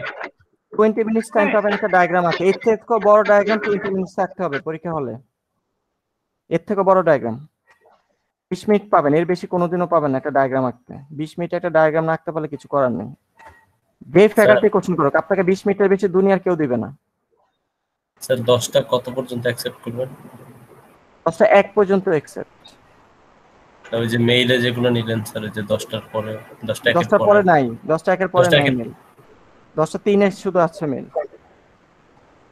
20 মিনিটস টাইম পাবেন একটা ডায়াগ্রাম আছে। এর থেকে বড় ডায়াগ্রাম 20 মিনিটস থাকতে হবে পরীক্ষা হলে, এর থেকে বড় ডায়াগ্রাম 20 মিনিট পাবেন, এর বেশি কোনোদিনও পাবেন না একটা ডায়াগ্রাম আঁকতে। 20 মিনিট একটা ডায়াগ্রাম না আঁকতে পারলে কিছু করার নেই। যে ফ্যাকাল্টি কোচিং করুক আপনাকে 20 মিনিটের বেশি দুনিয়ার কেউ দিবে না। স্যার 10টা কত পর্যন্ত অ্যাকসেপ্ট করবেন? 10টা 1 পর্যন্ত অ্যাকসেপ্ট। ওই যে মেইলে যেগুলো নিলেন স্যার, যে 10টার পরে 10টা 10টা পরে নাই, 10টা 1 এর পরে নাই মেল, 10টা 3 এ শুধু আছে মেল।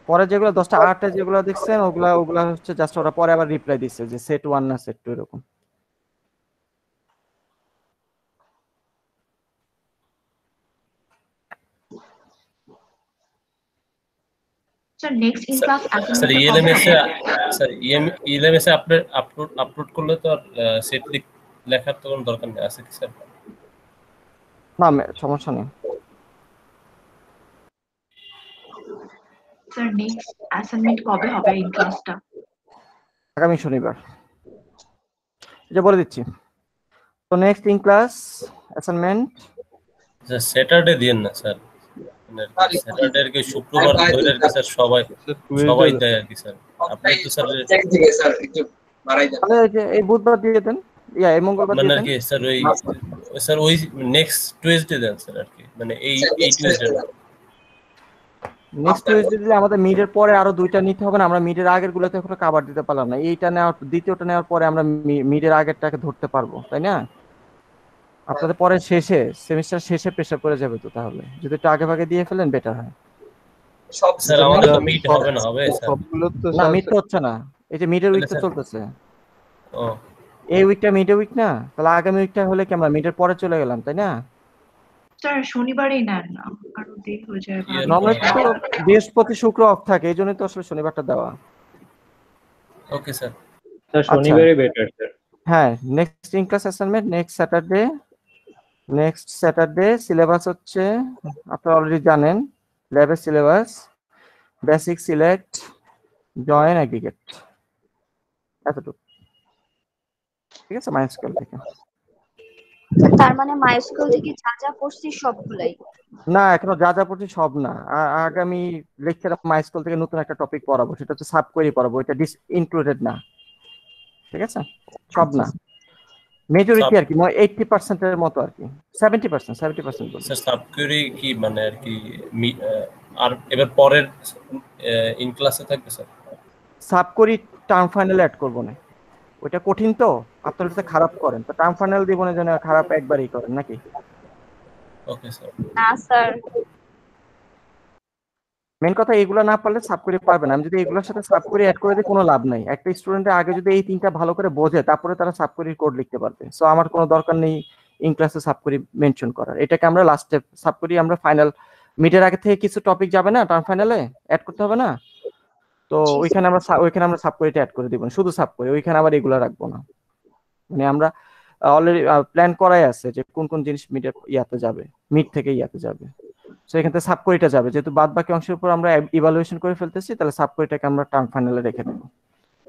পরে যেগুলো 10টা 8 এ যেগুলো দেখছেন ওগুলা হচ্ছে জাস্ট ওরা পরে আবার রিপ্লাই দিচ্ছে যে সেট 1 না সেট 2 এরকম। Sir next in class sir ELMS এ আপলোড করলে তো আর সেট লেখার তো কোনো দরকার নেই, আছে কি স্যার? না সমস্যা নেই স্যার। নেক্সট অ্যাসাইনমেন্ট কবে হবে ইন ক্লাসটা? আগামী শনিবার, এটা বলে দিচ্ছি। তো next in class assignment sir Saturday দিয়েন না স্যার, মানে স্যাটারডে এর কি শুক্রবার ধরে আর কি স্যার সবাই দেয় আর কি স্যার। আপনি তো স্যার একটু বাড়াই দেন, তাহলে এই বুধবার দিয়ে দেন, এই মঙ্গলবার দিয়ে মানে দেন। আর কি স্যার ওই নেক্সট টুইসডে দেন স্যার আর কি, মানে এই টুইসডে নেক্সট টুইসডে দিলে আমাদের মিডের পরে আরো 2টা নিতে হবে না, আমরা মিডের আগের গুলোতে এখনো কভার দিতে পারলাম না। এইটা নেওয়ার দ্বিতীয়টা নেওয়ার পরে আমরা মিডের আগেরটাকে ধরতে পারবো, তাই না? আপনাদের পরে শেষে সেমিস্টার শেষে প্রেসার পড়ে যাবে, তো তাহলে যদি একটু আগে ভাগে দিয়ে ফেলেন বেটার হয়। স্যার আমাদের তো মিট হবে না, হবে স্যার? সবগুলো তো না মিড তো হচ্ছে না, এই যে মিডের উইক তো চলতেছে। ও এই উইকটা মিডের উইক না, তাহলে আগামী উইকটা হলে কি আমরা মিডের পরে চলে গেলাম, তাই না? স্যার শনিবারই নেন না, আরো দেরি হয়ে যায়। নরমালি তো বৃহস্পতি শুক্র অফ থাকে, এই জন্যই তো আসলে শনিবারটা দেওয়া। Okay sir. স্যার শনিবারই বেটার স্যার। হ্যাঁ next in class assignment next Saturday. Syllabus হচ্ছে আপনারা অলরেডি জানেন, ল্যাবের syllabus, basic, select, join, aggregate, এতটুকু। ঠিক আছে, মাইস্কুল থেকে। তার মানে মাইস্কুল থেকে যা যা পড়ছি সবগুলাই? না এখনো যা যা পড়ছি সব না, আগামী লেকচারে মাইস্কুল থেকে নতুন একটা টপিক পড়াবো, সেটা হচ্ছে সাব কোয়েরি পড়াবো, এটা ইনক্লুডেড না। ঠিক আছে, সব না, মেজরিটি আর কি 80% এর মতো আর কি, 70% বলি। স্যার সাব কোয়েরি কি মানে আর কি আর এবার পরের ইন ক্লাসে থাকবে sir? Sub query term final add করব না, ওটা কঠিন তো আপনারা যদি খারাপ করেন তো টার্ম ফাইনাল দিব না, যেন খারাপ একবারই করেন নাকি। Okay sir. না স্যার। মেন কথা এগুলো না পারলে সাব কোয়েরি পারবে না। আমি যদি এগুলোর সাথে সাব কোয়েরি অ্যাড করে দিই কোনো লাভ নাই। একটা স্টুডেন্টের আগে যদি এই তিনটা ভালো করে বোঝে তারপরে তারা সাব কোয়েরির কোড লিখতে পারবে। সো আমার কোনো দরকার নেই ইন ক্লাসে সাব কোয়েরি মেনশন করার। এটাকে আমরা লাস্টে সাব কোয়েরি আমরা ফাইনাল মিডের আগে থেকে কিছু টপিক যাবে না টার্ম ফাইনালে অ্যাড করতে হবে না, তো ওইখানে আমরা সাব কোয়েরিটা অ্যাড করে দিব, শুধু সাব কোয়েরি, ওইখানে আবার এগুলো রাখবো না। মানে আমরা অলরেডি প্ল্যান করাই আছে যে কোন কোন জিনিস মিডের ইয়াতে যাবে, মিড থেকে ইয়াতে যাবে। সো এখান থেকে সাব কোয়েরিটা যাবে, যেহেতু বাদ বাকি অংশের উপর আমরা ইভালুয়েশন করে ফেলতেছি, তাহলে সাব কোয়েরিটাকে আমরা টার্ম ফাইনালে রেখে দেব,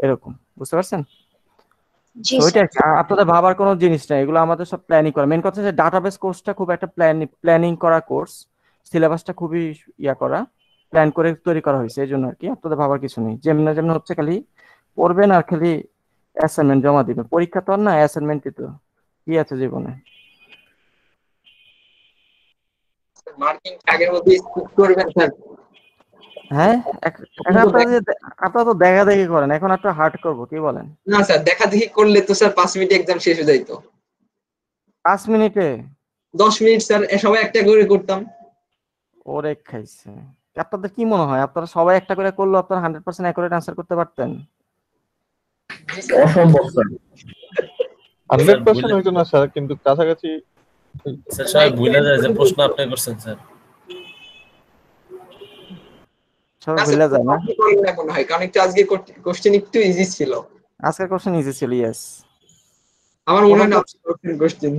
এরকম। বুঝতে পারছেন? জি ওইটা স্যার। আপনাদের ভাবার কোনো জিনিস নাই, এগুলো আমাদের সব প্ল্যানিং করা। মেন কথা হচ্ছে ডাটাবেস কোর্সটা খুব একটা প্ল্যানিং করা কোর্স, সিলেবাসটা খুবই ইয়া করা, প্ল্যান করে তৈরি করা হয়েছে, এই জন্য আর কি। আপনাদের ভাবার কিছু নেই, যেমন যেমন হচ্ছে খালি পড়বেন আর খালি অ্যাসাইনমেন্ট জমা দিবেন। পরীক্ষা তো আর না, অ্যাসাইনমেন্টই তো, কি আছে জীবনে। মার্কিং আগের মধ্যে স্কিপ করবেন স্যার। হ্যাঁ, এখন আপনারা তো দেখা দেখি করেন, এখন একটা হার্ড করব, কি বলেন? না স্যার, দেখা দেখি করলে তো স্যার 5 মিনিটে এক্সাম শেষ হয়ে যাইতো। 5 মিনিটে 10 মিনিট স্যার, সবাই একটা করে করতাম। ওরে খাইছে। আপনাদের কি মনে হয় আপনারা সবাই একটা করে করলে আপনারা 100% অ্যাকুরেট আনসার করতে পারতেন? অসম্ভব স্যার। 100% হইতো না স্যার, কিন্তু কাছাকাছি। স্যার সবাই ভুলে যায় যে প্রশ্ন আপনি করছেন স্যার। সবাই ভুলে যায় না? মনে হয় কারণ একটু আজকে কোশ্চেন একটু ইজি ছিল। আজকের কোশ্চেন ইজি ছিল, ইয়েস। আমার মনে হয় না কোশ্চেন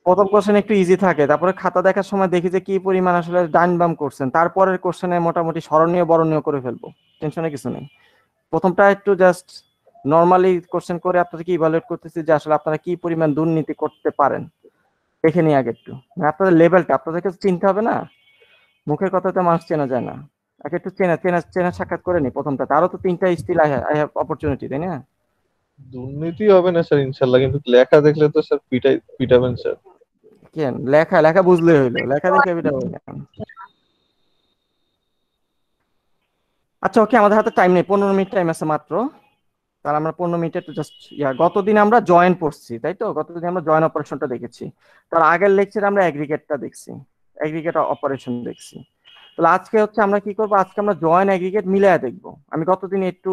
প্রথম কোশ্চেন একটু ইজি থাকে, তারপরে খাতা দেখার সময় দেখি যে কি পরিমাণ আসলে ডান বাম করছেন, তারপরের কোশ্চেনে মোটামুটি স্মরণীয় বরণীয় করে ফেলবো, টেনশনে কিছু নেই। প্রথমটা একটু জাস্ট নরমালি কোশ্চেন করে আপনাদেরকে ইভালুয়েট করতেছি যে আসলে আপনারা কি পরিমাণ দুর্নীতি করতে পারেন দেখে নিই আগে একটু। আপনাদের লেভেলটা আপনাদেরকে চিনতে হবে না, মুখের কথাতে মানুষ চেনা যায় না, আগে একটু চেনা সাক্ষাৎ করে নি প্রথমটাতে। আরো তো 3টা স্টিল আই হ্যাভ অপরচুনিটি, তাই না? দুর্নীতি হবে না স্যার ইনশাআল্লাহ, কিন্তু লেখা দেখলে তো স্যার পিটাবেন স্যার। কেন লেখা বুঝলে হইলো, লেখা দেখে পিটাবো না। আচ্ছা ওকে, আমাদের হাতে টাইম নেই, 15 মিনিট টাইম আছে মাত্র। তাহলে আমরা 15 মিনিটে একটু জাস্ট গতদিন আমরা জয়েন পড়ছি, তাই তো? গতদিন আমরা জয়েন অপারেশনটা দেখেছি, তার আগের লেকচারে আমরা অ্যাগ্রিগেটটা দেখছি, অ্যাগ্রিগেট অপারেশন দেখছি। তাহলে আজকে হচ্ছে আমরা কি করবো, আজকে আমরা জয়েন অ্যাগ্রিগেট মিলিয়ে দেখবো। আমি গতদিন একটু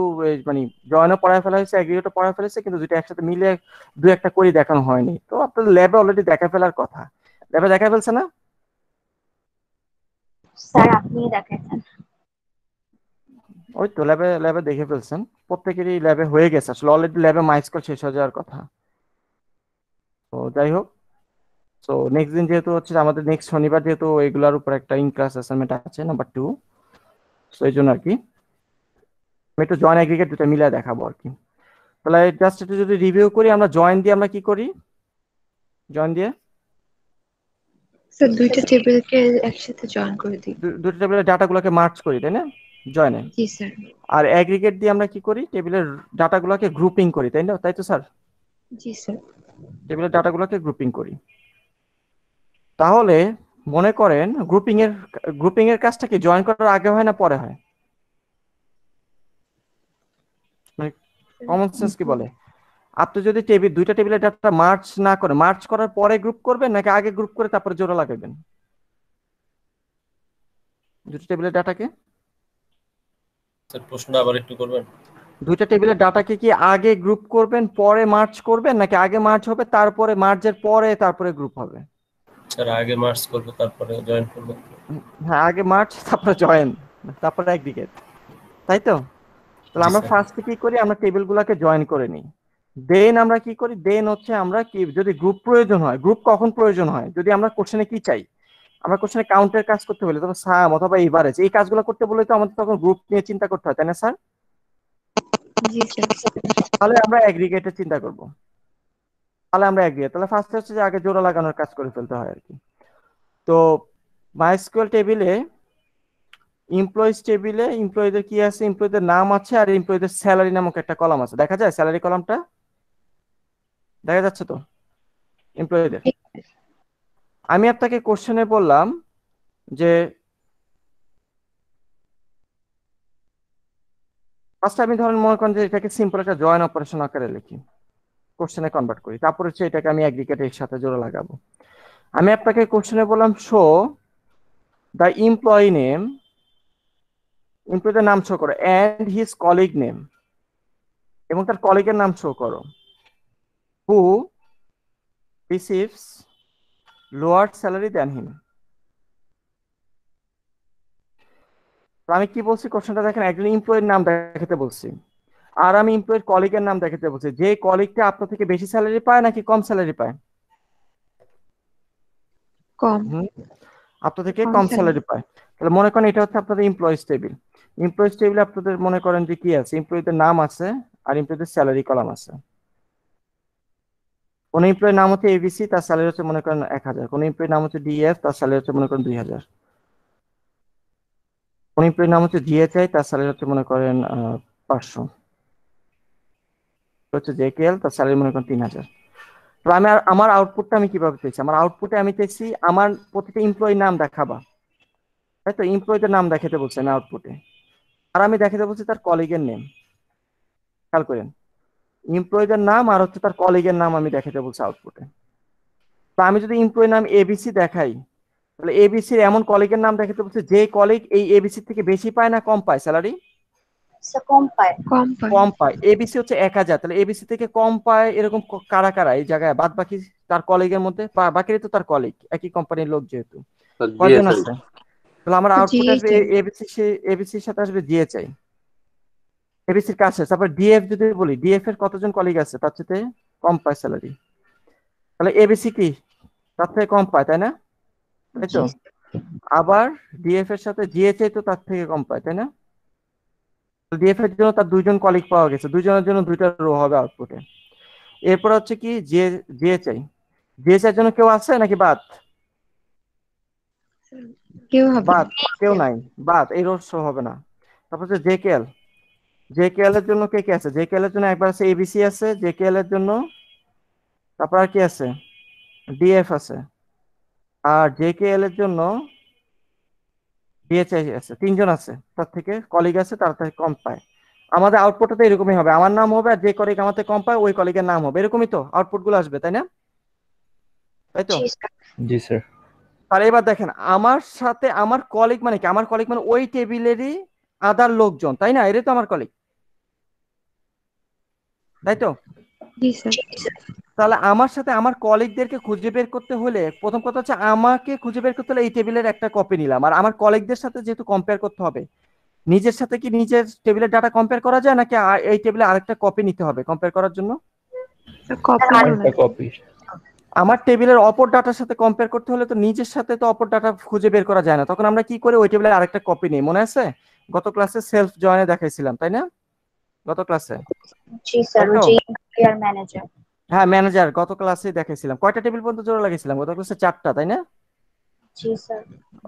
মানে জয়েনও পড়ায় ফেলা হয়েছে, অ্যাগ্রিগেটও পড়ায় ফেলেছে, কিন্তু দুইটা একসাথে মিলে দু একটা করে দেখানো হয়নি। তো আপনাদের ল্যাবে অলরেডি দেখা ফেলার কথা, ল্যাবে দেখা ফেলছে না? স্যার আপনি দেখাচ্ছেন। ওই তো ল্যাবে দেখে ফেলছেন, প্রত্যেকেরই ল্যাবে হয়ে গেছে আসলে, অলরেডি ল্যাবে মাইস্কল শেষ হয়ে যাওয়ার কথা। তো যাই হোক, সো নেক্সট দিন যেহেতু হচ্ছে আমাদের নেক্সট শনিবার, যেহেতু এগুলার উপর একটা ইন ক্লাস অ্যাসাইনমেন্ট আছে নাম্বার 2, সো এই জন্য আর কি আমি একটু জয়েন অ্যাগ্রিগেট দুটো মিলিয়ে দেখাবো আর কি। তাহলে জাস্ট একটু যদি রিভিউ করি, আমরা জয়েন দিয়ে আমরা কি করি, জয়েন দিয়ে স্যার দুইটা টেবিলকে একসাথে জয়েন করে দিই। দুটো টেবিলের ডাটাগুলোকে মার্জ করি, তাই না জয়েনে? জি স্যার। আর অ্যাগ্রিগেট দিয়ে আমরা কি করি, টেবিলের ডাটাগুলোকে গ্রুপিং করি, তাই না? তাই তো স্যার? জি স্যার। টেবিলের ডাটাগুলোকে গ্রুপিং করি। তাহলে মনে করেন গ্রুপিং এর কাজটা কি জয়েন করার আগে হয় না পরে হয়? মানে কমন সেন্স কি বলে, আপনি যদি দুইটা টেবিলের ডাটা মার্জ না করে, মার্জ করার পরে গ্রুপ করবেন নাকি আগে গ্রুপ করে তারপরে জোড়া লাগাবেন দুটো টেবিলের ডাটাকে? স্যার প্রশ্নটা আবার একটু করবেন। দুইটা টেবিলের ডাটাকে কি আগে গ্রুপ করবেন পরে মার্জ করবেন, নাকি আগে মার্জ হবে তারপরে মার্জের পরে তারপরে গ্রুপ হবে? স্যার আগে মার্চ করব তারপরে জয়েন করব। হ্যাঁ, আগে মার্জ তারপরে জয়েন তারপরে অ্যাগ্রিগেট, তাই তো? তাহলে আমরা ফার্স্টে কি করি, আমরা টেবিলগুলোকে জয়েন করে নিই। দেন আমরা কি করি, দেন হচ্ছে আমরা কি যদি গ্রুপ প্রয়োজন হয়, গ্রুপ কখন প্রয়োজন হয়, যদি আমরা কোশ্চেনে কি চাই, আমরা কোশ্চেনে কাউন্টের কাজ করতে বলি, তবে সাম অথবা এভারেজ এই কাজগুলো করতে বলে তো আমাদের তখন গ্রুপ নিয়ে চিন্তা করতে হয়, তাই না স্যার? জি স্যার। তাহলে আমরা অ্যাগ্রিগেটের চিন্তা করব, তাহলে আমরা অ্যাগ্রিগেট, তাহলে ফার্স্টে হচ্ছে যে আগে জোড়া লাগানোর কাজ করে ফেলতে হয় আর কি। তো মাইস্কুয়েল টেবিলে এমপ্লয়িজ টেবিলে এমপ্লয়ীদের কি আছে, এমপ্লয়ীদের নাম আছে আর এমপ্লয়ীদের স্যালারি নামক একটা কলাম আছে, দেখা যায় স্যালারি কলামটা দেখা যাচ্ছে তো এমপ্লয়ীদের? আমি আপনাকে কোশ্চেনে বললাম যে ফার্স্ট আমি ধরেন মনে করেন যে এটাকে সিম্পল একটা জয়েন অপারেশন আকারে লিখি, কোশ্চেনে কনভার্ট করি, তারপর হচ্ছে এটাকে আমি অ্যাগ্রিগেটের সাথে জোড়া লাগাবো। আমি আপনাকে কোশ্চেনে বললাম শো দ্য এমপ্লয়ি নেম, এমপ্লয়ীদের নাম শো করো এন্ড হিজ কলিগ নেম, এবং তার কলিগের নাম শো করো, who receives lower salary than him. আমি কি বলছি কোশ্চেনটা দেখেন, একজন এমপ্লয়ির নাম দেখাতে বলছি, আর আমি এমপ্লয়ির কলিগের নাম দেখাতে বলছি। যে কলিগটা আপনার থেকে বেশি স্যালারি পায় নাকি কম স্যালারি পায়? কম। আপনার থেকে কম কম salary। স্যালারি পায়। তাহলে মনে করেন এটা হচ্ছে আপনাদের এমপ্লয়িজ টেবিল। এমপ্লয়িজ টেবিলে আপনাদের মনে করেন যে কি আছে, এমপ্লয়ীদের নাম আছে আর এমপ্লয়ীদের স্যালারি কলাম আছে। কোন এমপ্লয়ির নাম হচ্ছে এবিসি, তার স্যালারি হচ্ছে মনে করেন 1000। কোন এমপ্লয়ির নাম হচ্ছে ডিএফ, তার স্যালারি হচ্ছে মনে করেন 2000। কোন এমপ্লয়ির নাম হচ্ছে জিএচআই, তার স্যালারি হচ্ছে মনে করেন 500। হচ্ছে জেকেএল, তার স্যালারি মনে করেন 3000। তো আমি আমার আউটপুটটা আমি কিভাবে পেয়েছি? আমার আউটপুটে আমি পেয়েছি আমার প্রতিটা এমপ্লয়ির নাম দেখাবা, তাই তো? এমপ্লয়ীদের নাম দেখাতে বলছে আমি আউটপুটে, আর আমি দেখাতে বলছি তার কলিগের নেম। খেয়াল করেন, এমপ্লয়ীদের নাম আর হচ্ছে তার কলিগের নাম আমি দেখাতে বলছি আউটপুটে। তো আমি যদি এমপ্লয়ির নাম এবিসি দেখাই, তাহলে এবিসির এমন কলিগের নাম দেখাতে বলছে যে কলিগ এই এবিসি থেকে বেশি পায় না কম পায় স্যালারি? কম পায়। কম পায়। এবিসি হচ্ছে 1000, তাহলে এবিসি থেকে কম পায় এরকম কারা কারা এই জায়গায়? বাদ বাকি তার কলিগের মধ্যে, বাকিরা তো তার কলিগ, একই কোম্পানির লোক যেহেতু। কয়জন আছে? তাহলে আমার আউটপুট আসবে এবিসির সাথে আসবে জিএচআই, এবিসির কাছে। তারপর ডিএফ যদি বলি, ডিএফ এর কতজন কলিগ আছে তার সাথে কম পায় স্যালারি? তাহলে এবিসি কি তার থেকে কম পায়, তাই না? তাই তো। আবার ডিএফ এর সাথে জিএচআই তো তার থেকে কম পায়, তাই না? ডিএফ এর জন্য তার 2 জন কলিগ পাওয়া গেছে, 2 জনের জন্য 2টা রো হবে আউটপুটে। এরপর হচ্ছে কি জিএচআই, জিএচআই এর জন্য কেউ আছে নাকি বাদ? কেউ হবে বাদ, কেউ নাই, বাদ, এই রো শো হবে না। তারপর হচ্ছে জেকেএল, জেকেএল এর জন্য কে কে আছে? জেকেএল এর জন্য একবার আছে এবিসি আছে জেকেএল এর জন্য, তারপর আর কি আছে? ডিএফ আছে, আর জেকেএল এর জন্য ডিএচআই আছে, 3 জন আছে, তার থেকে কলিগ আছে, তার থেকে কম পায়। আমাদের আউটপুটটা তো এরকমই হবে, আমার নাম হবে আর যে কলিগ আমার থেকে কম পায় ওই কলিগের নাম হবে, এরকমই তো আউটপুট গুলো আসবে, তাই না? তাই তো। জি স্যার। তাহলে এবার দেখেন, আমার সাথে আমার কলিগ মানে কি? আমার কলিগ মানে ওই টেবিলেরই আদার লোকজন, তাই না? এরাই তো আমার কলিগ, তাই তো। জি স্যার। তাহলে আমার সাথে আমার কলিগদেরকে খুঁজে বের করতে হলে প্রথম কথা হচ্ছে আমাকে খুঁজে বের করতে হলে এই টেবিলের একটা কপি নিলাম, আর আমার কলিগদের সাথে যেহেতু কম্পেয়ার করতে হবে, নিজের সাথে কি নিজের টেবিলের ডাটা কম্পেয়ার করা যায় নাকি এই টেবিলে আরেকটা কপি নিতে হবে কম্পেয়ার করার জন্য? কপি। আমার টেবিলের অপর ডাটার সাথে কম্পেয়ার করতে হলে তো নিজের সাথে তো অপর ডাটা খুঁজে বের করা যায় না, তখন আমরা কি করে ওই টেবিলের আরেকটা কপি নিই? মনে আছে গত ক্লাসে সেলফ জয়েনে দেখাইছিলাম, তাই না? গত ক্লাসে জি স্যার, জি কেয়ার ম্যানেজার। হ্যাঁ ম্যানেজার, গত ক্লাসে দেখাইছিলাম। কয়টা টেবিল পর্যন্ত জোড়া লাগিয়েছিলাম গত ক্লাসে? 4টা, তাই না? জি স্যার।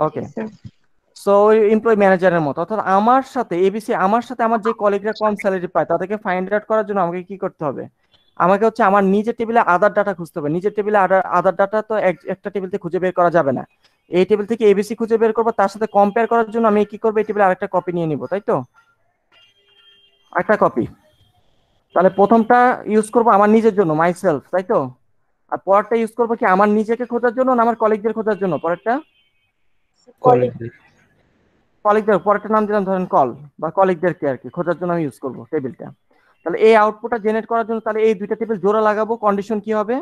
ওকে, সো ওই এমপ্লয়ি ম্যানেজারের মতো, অর্থাৎ আমার সাথে এবিসি, আমার সাথে আমার যে কলিগরা কম স্যালারি পায় তাদেরকে ফাইন্ড আউট করার জন্য আমাকে কি করতে হবে? আমাকে হচ্ছে আমার নিজের টেবিলে আদার ডাটা খুঁজতে হবে। নিজের টেবিলে আদার ডাটা তো একটা টেবিল থেকে খুঁজে বের করা যাবে না, এই টেবিল থেকে এবিসি খুঁজে বের করবো, তার সাথে কম্পেয়ার করার জন্য আমি কি করবো? এই টেবিলে আরেকটা কপি নিয়ে নিব, তাই তো, একটা কপি। তাহলে প্রথমটা ইউজ করবো আমার নিজের জন্য, মাই সেলফ, তাই তো। আর পরেরটা ইউজ করবো কি আমার নিজেকে খোঁজার জন্য না আমার কলিগদের খোঁজার জন্য? পরেরটা কলিগদের, পরেরটা নাম দিলাম ধরেন কল, বা কলিগদেরকে আর কি খোঁজার জন্য আমি ইউজ করবো টেবিলটা। তাহলে এই আউটপুটটা জেনারেট করার জন্য তাহলে এই 2টা টেবিল জোড়া লাগাবো। কন্ডিশন কি হবে?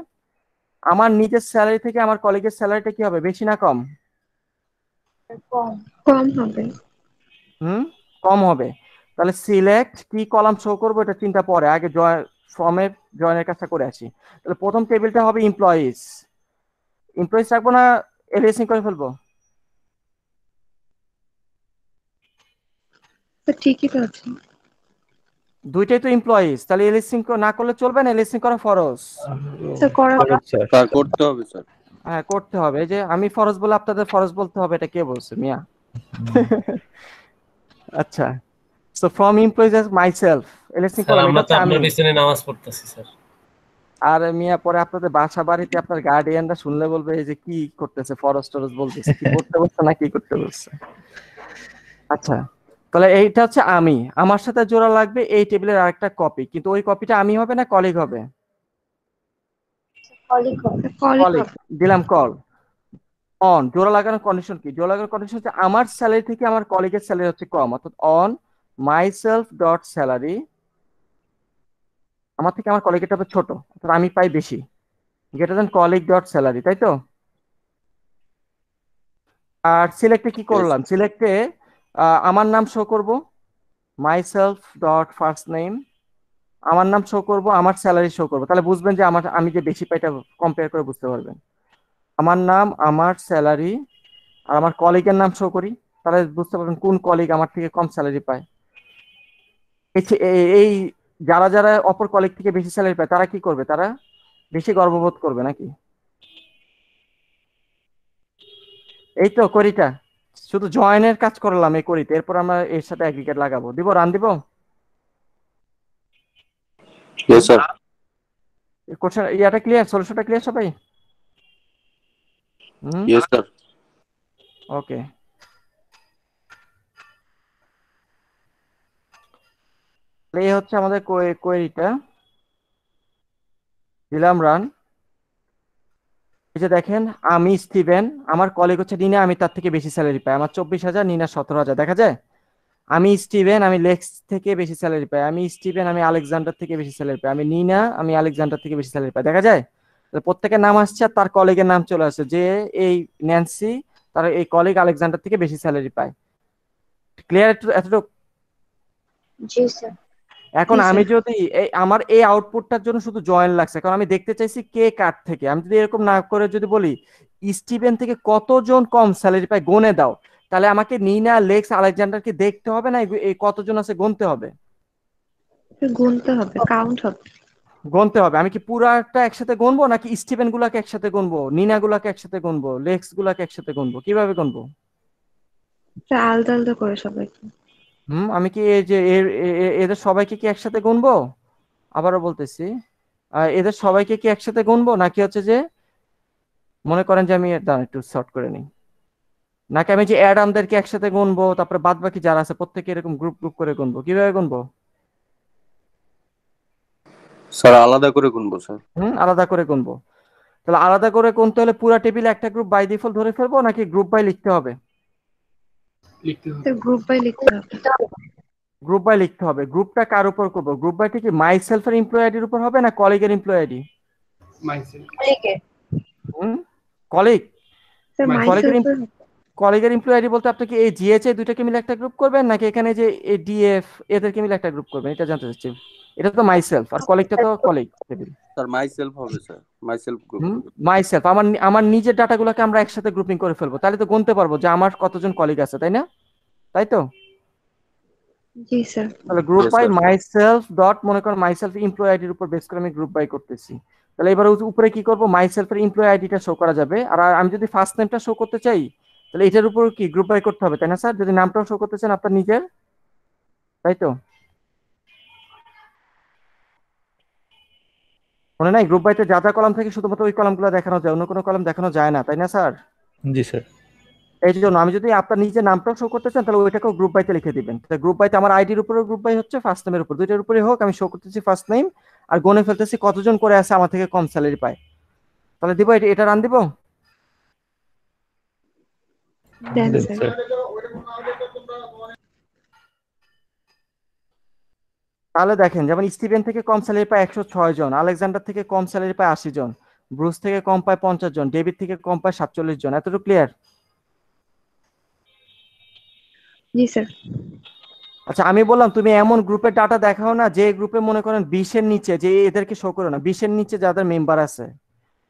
আমার নিজের স্যালারি থেকে আমার কলিগের স্যালারিটা কি হবে, বেশি না কম? কম হবে। কম হবে। তাহলে সিলেক্ট কি কলাম শো করবো এটা চিন্তা পরে, আগে ফর্মের জয়েনের কাজটা করে আসি। তাহলে প্রথম টেবিলটা হবে এমপ্লয়িজ, এমপ্লয়িজ রাখবো না এলিয়াসিং করে ফেলবো? ঠিকই তো আছে, দুইটাই তো এমপ্লয়িজ, তাহলে এলিয়াসিং না করলে চলবে না? এলিয়াসিং করা ফরজ। স্যার করতে হবে স্যার। হ্যাঁ করতে হবে, এই যে আমি ফরজ বলে আপনাদের ফরজ বলতে হবে, এটা কে বলছে মিয়া? আচ্ছা, so from employees as myself aliasing করলাম, আমরা এটা তো হচ্ছে আপনার আমি। পিছনে নামাজ পড়তেছি স্যার। আর মিয়া পরে আপনাদের বাসা বাড়িতে আপনার গার্ডিয়ানরা শুনলে বলবে এই যে কি করতেছে, ফরজ টরজ বলতেছে, কি করতে বলছে না কি করতে বলছে। আচ্ছা, তাহলে এইটা হচ্ছে আমি, আমার সাথে জোড়া লাগবে এই টেবিলের আরেকটা কপি, কিন্তু ওই কপিটা আমি হবে না কলিগ হবে? কলিগ কলিগ দিলাম কল। অন জোড়া লাগানোর কন্ডিশন কি? জোড়া লাগানোর কন্ডিশন হচ্ছে আমার স্যালারি থেকে আমার কলিগের স্যালারি হচ্ছে কম, অর্থাৎ on my self dot salary, আমার থেকে আমার কলিগেরটা হবে ছোট, অর্থাৎ আমি পাই বেশি, greater than colleague dot salary, তাই তো? আর সিলেক্টে কি করলাম? সিলেক্টে আমার নাম শো করব, মাই সেলফ ডট ফার্স্ট নেম, আমার নাম শো করব, আমার স্যালারি শো করব, তাহলে বুঝবেন যে আমি যে বেশি পাইটা কম্পেয়ার করে বুঝতে পারবেন। আমার নাম, আমার স্যালারি, আর আমার কলিগের নাম শো করি, তাহলে বুঝতে পারবেন কোন কলিগ আমার থেকে কম স্যালারি পায়। এই যারা যারা অপর কলিগ থেকে বেশি স্যালারি পায় তারা কি করবে? তারা বেশি গর্ববোধ করবে নাকি? এই তো করিটা, শুধু জয়েনের কাজ করলাম এই করিতে, এরপর আমরা এর সাথে অ্যাগ্রিগেট লাগাবো। দিব, রান দিব? Yes sir. কোশ্চেন ইয়াটা ক্লিয়ার, সলিউশনটা ক্লিয়ার সবাই? Yes sir. ওকে, এই হচ্ছে আমাদের কোয়েরিটা, দিলাম রান। এই যে দেখেন, আমি স্টিভেন, আমার কলিগ হচ্ছে নিনা, আমি তার থেকে বেশি স্যালারি পাই, আমার 24,000, নিনা 17,000, দেখা যায়? আমি স্টিভেন, আমি লেক্স থেকে বেশি স্যালারি পাই, আমি স্টিভেন, আমি আলেকজান্ডার থেকে বেশি স্যালারি পাই, আমি নিনা, আমি আলেকজান্ডার থেকে বেশি স্যালারি পাই, দেখা যায়? প্রত্যেকের নাম আসছে আর তার কলিগের নাম চলে আসছে, যে এই ন্যান্সি তার এই কলিগ আলেকজান্ডার থেকে বেশি স্যালারি পায়। ক্লিয়ার এতটুকু? জি স্যার। এখন আমি যদি আমার এই আউটপুটটার জন্য শুধু জয়েন লাগছে, কারণ আমি দেখতে চাইছি কে কার থেকে। আমি যদি এরকম না করে যদি বলি স্টিভেন থেকে কতজন কম স্যালারি পায় গুনে দাও, তাহলে আমাকে নিনা, লেক্স, আলেকজান্ডারকে দেখতে হবে না, এই কতজন আছে গুনতে হবে? গুনতে হবে, কাউন্ট হবে। গুনতে হবে। আমি কি পুরাটা একসাথে গুনবো নাকি স্টিভেন গুলাকে একসাথে গুনবো, নিনা গুলাকে একসাথে গুনবো, লেক্স গুলাকে একসাথে গুনবো? কিভাবে গুনবো? আলাদা আলাদা করে সবাইকে। আমি কি এই যে এদের সবাইকে কি একসাথে গুনবো? আবারও বলতেছি, এদের সবাইকে কি একসাথে গুনবো, নাকি হচ্ছে যে মনে করেন যে আমি একটু শর্ট করে নিই, নাকি আমি যে অ্যাডামদেরকে একসাথে গুনবো, তারপরে বাদ বাকি যারা আছে প্রত্যেকে এরকম গ্রুপ গ্রুপ করে গুনবো? কিভাবে গুনবো? স্যার আলাদা করে গুনবো স্যার। আলাদা করে গুনবো। তাহলে আলাদা করে গুনতে হলে পুরো টেবিলে একটা গ্রুপ বাই ডিফল্ট ধরে ফেলবো, নাকি গ্রুপ বাই লিখতে হবে? গ্রুপ বাই লিখতে হবে। গ্রুপ বাই লিখতে হবে। গ্রুপটা কার উপর করবো? গ্রুপ বাই কি মাই সেলফের এমপ্লয়ি আইডির উপর হবে না কলিগের এমপ্লয়ি আইডি? কলিগ, কলিগের এমপ্লয়ি আইডি বলতে আপনি কি এই জিএচএ দুইটাকে মিলে একটা গ্রুপ করবেন, নাকি এখানে যে এই ডিএফ এদেরকে মিলে একটা গ্রুপ করবেন? এটা জানতে চাচ্ছি। এটা তো মাই সেলফ, আর কলিগটা তো colleague table. Sir myself হবে sir, myself group. Myself, আমার নিজের ডাটাগুলোকে আমরা একসাথে গ্রুপিং করে ফেলবো, তাহলে তো গুনতে পারবো যে আমার কতজন কলিগ আছে, তাই না? তাই তো? জি স্যার। তাহলে group by my self dot, মনে করেন মাই সেলফ এমপ্লয়ি আইডির উপর বেস করে আমি গ্রুপ বাই করতেছি। তাহলে এবার উপরে কি করব? মাই সেলফের এমপ্লয়ি আইডিটা শো করা যাবে, আর আমি যদি ফার্স্ট নেমটা শো করতে চাই তাহলে এটার উপর কি গ্রুপ বাই করতে হবে, তাই না স্যার? যদি নামটাও শো করতে চান আপনার নিজের, তাই তো? মনে নাই গ্রুপ বাইতে যা যা কলাম থেকে শুধুমাত্র ওই কলামগুলো দেখানো যায়, অন্য কোনো কলাম দেখানো যায় না, তাই না স্যার? জি স্যার। এই জন্য আমি যদি আপনার নিজের নামটাও শো করতে চান তাহলে ওইটাকেও গ্রুপ বাইতে লিখে দিবেন। গ্রুপ বাইতে আমার আইডির উপরে গ্রুপ বাই হচ্ছে, ফার্স্ট নেমের উপর, দুইটার উপরে হোক, আমি শো করতেছি ফার্স্ট নেম আর গনে ফেলতেছি কতজন করে আছে আমার থেকে কম স্যালারি পায়। তাহলে দিব এটা রান দিব? তাহলে দেখেন, যেমন স্টিভেন থেকে কম স্যালারি পায় 106 জন, আলেকজান্ডার থেকে কম স্যালারি পায় 80 জন, ব্রুস থেকে কম পায় 50 জন, ডেভিড থেকে কম পায় 47 জন। এতটুকু ক্লিয়ার? জি স্যার। আচ্ছা, আমি বললাম তুমি এমন গ্রুপের ডাটা দেখাও না যে গ্রুপে মনে করেন 20-এর নিচে, যে এদেরকে শো করো না, 20-এর নিচে যাদের মেম্বার আছে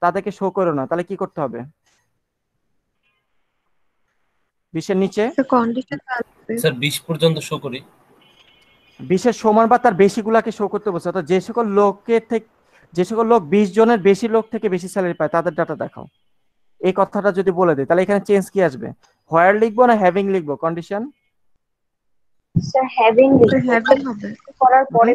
তাদেরকে শো করো না। তাহলে কি করতে হবে? 20-এর নিচে স্যার 20 পর্যন্ত শো করি। 20-এর সমান বা তার বেশি গুলাকে শো করতে বলছে, অর্থাৎ যে সকল লোক 20 জনের বেশি লোক থেকে বেশি স্যালারি পায় তাদের ডাটা দেখাও। এই কথাটা যদি বলে দিই তাহলে এখানে চেঞ্জ কি আসবে? হোয়ার লিখবো না হ্যাভিং লিখবো? কন্ডিশন স্যার হ্যাভিং হবে, করার পরে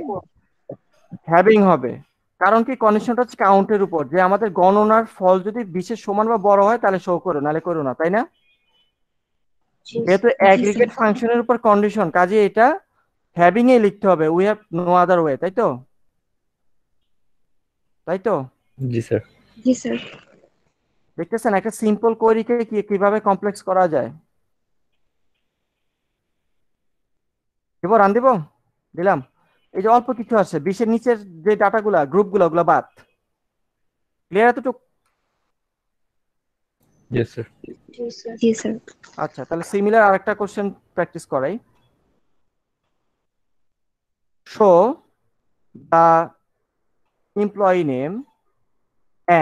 হ্যাভিং হবে। কারণ কি কন্ডিশনটা হচ্ছে কাউন্টের উপর, যে আমাদের গণনার ফল যদি 20-এর সমান বা বড় হয় তাহলে শো করো, নাহলে করো না, তাই না? যেহেতু অ্যাগ্রিগেট ফাংশনের উপর কন্ডিশন, কাজে এটা হ্যাভিং এ লিখতে হবে, we have no other way, তাই তো? তাই তো? জি স্যার। জি স্যার। দেখতেছেন একটা সিম্পল কোয়েরিকে কিভাবে কমপ্লেক্স করা যায়। দিব রান দিব, দিলাম। এই যে অল্প কিছু আছে 20-এর নিচের যে ডাটাগুলা গ্রুপগুলো ওগুলো বাদ। ক্লিয়ার এতটুকু? Yes, sir. জি স্যার। আচ্ছা, তাহলে সিমিলার আরেকটা কোশ্চেন প্র্যাকটিস করাই। Show the employee name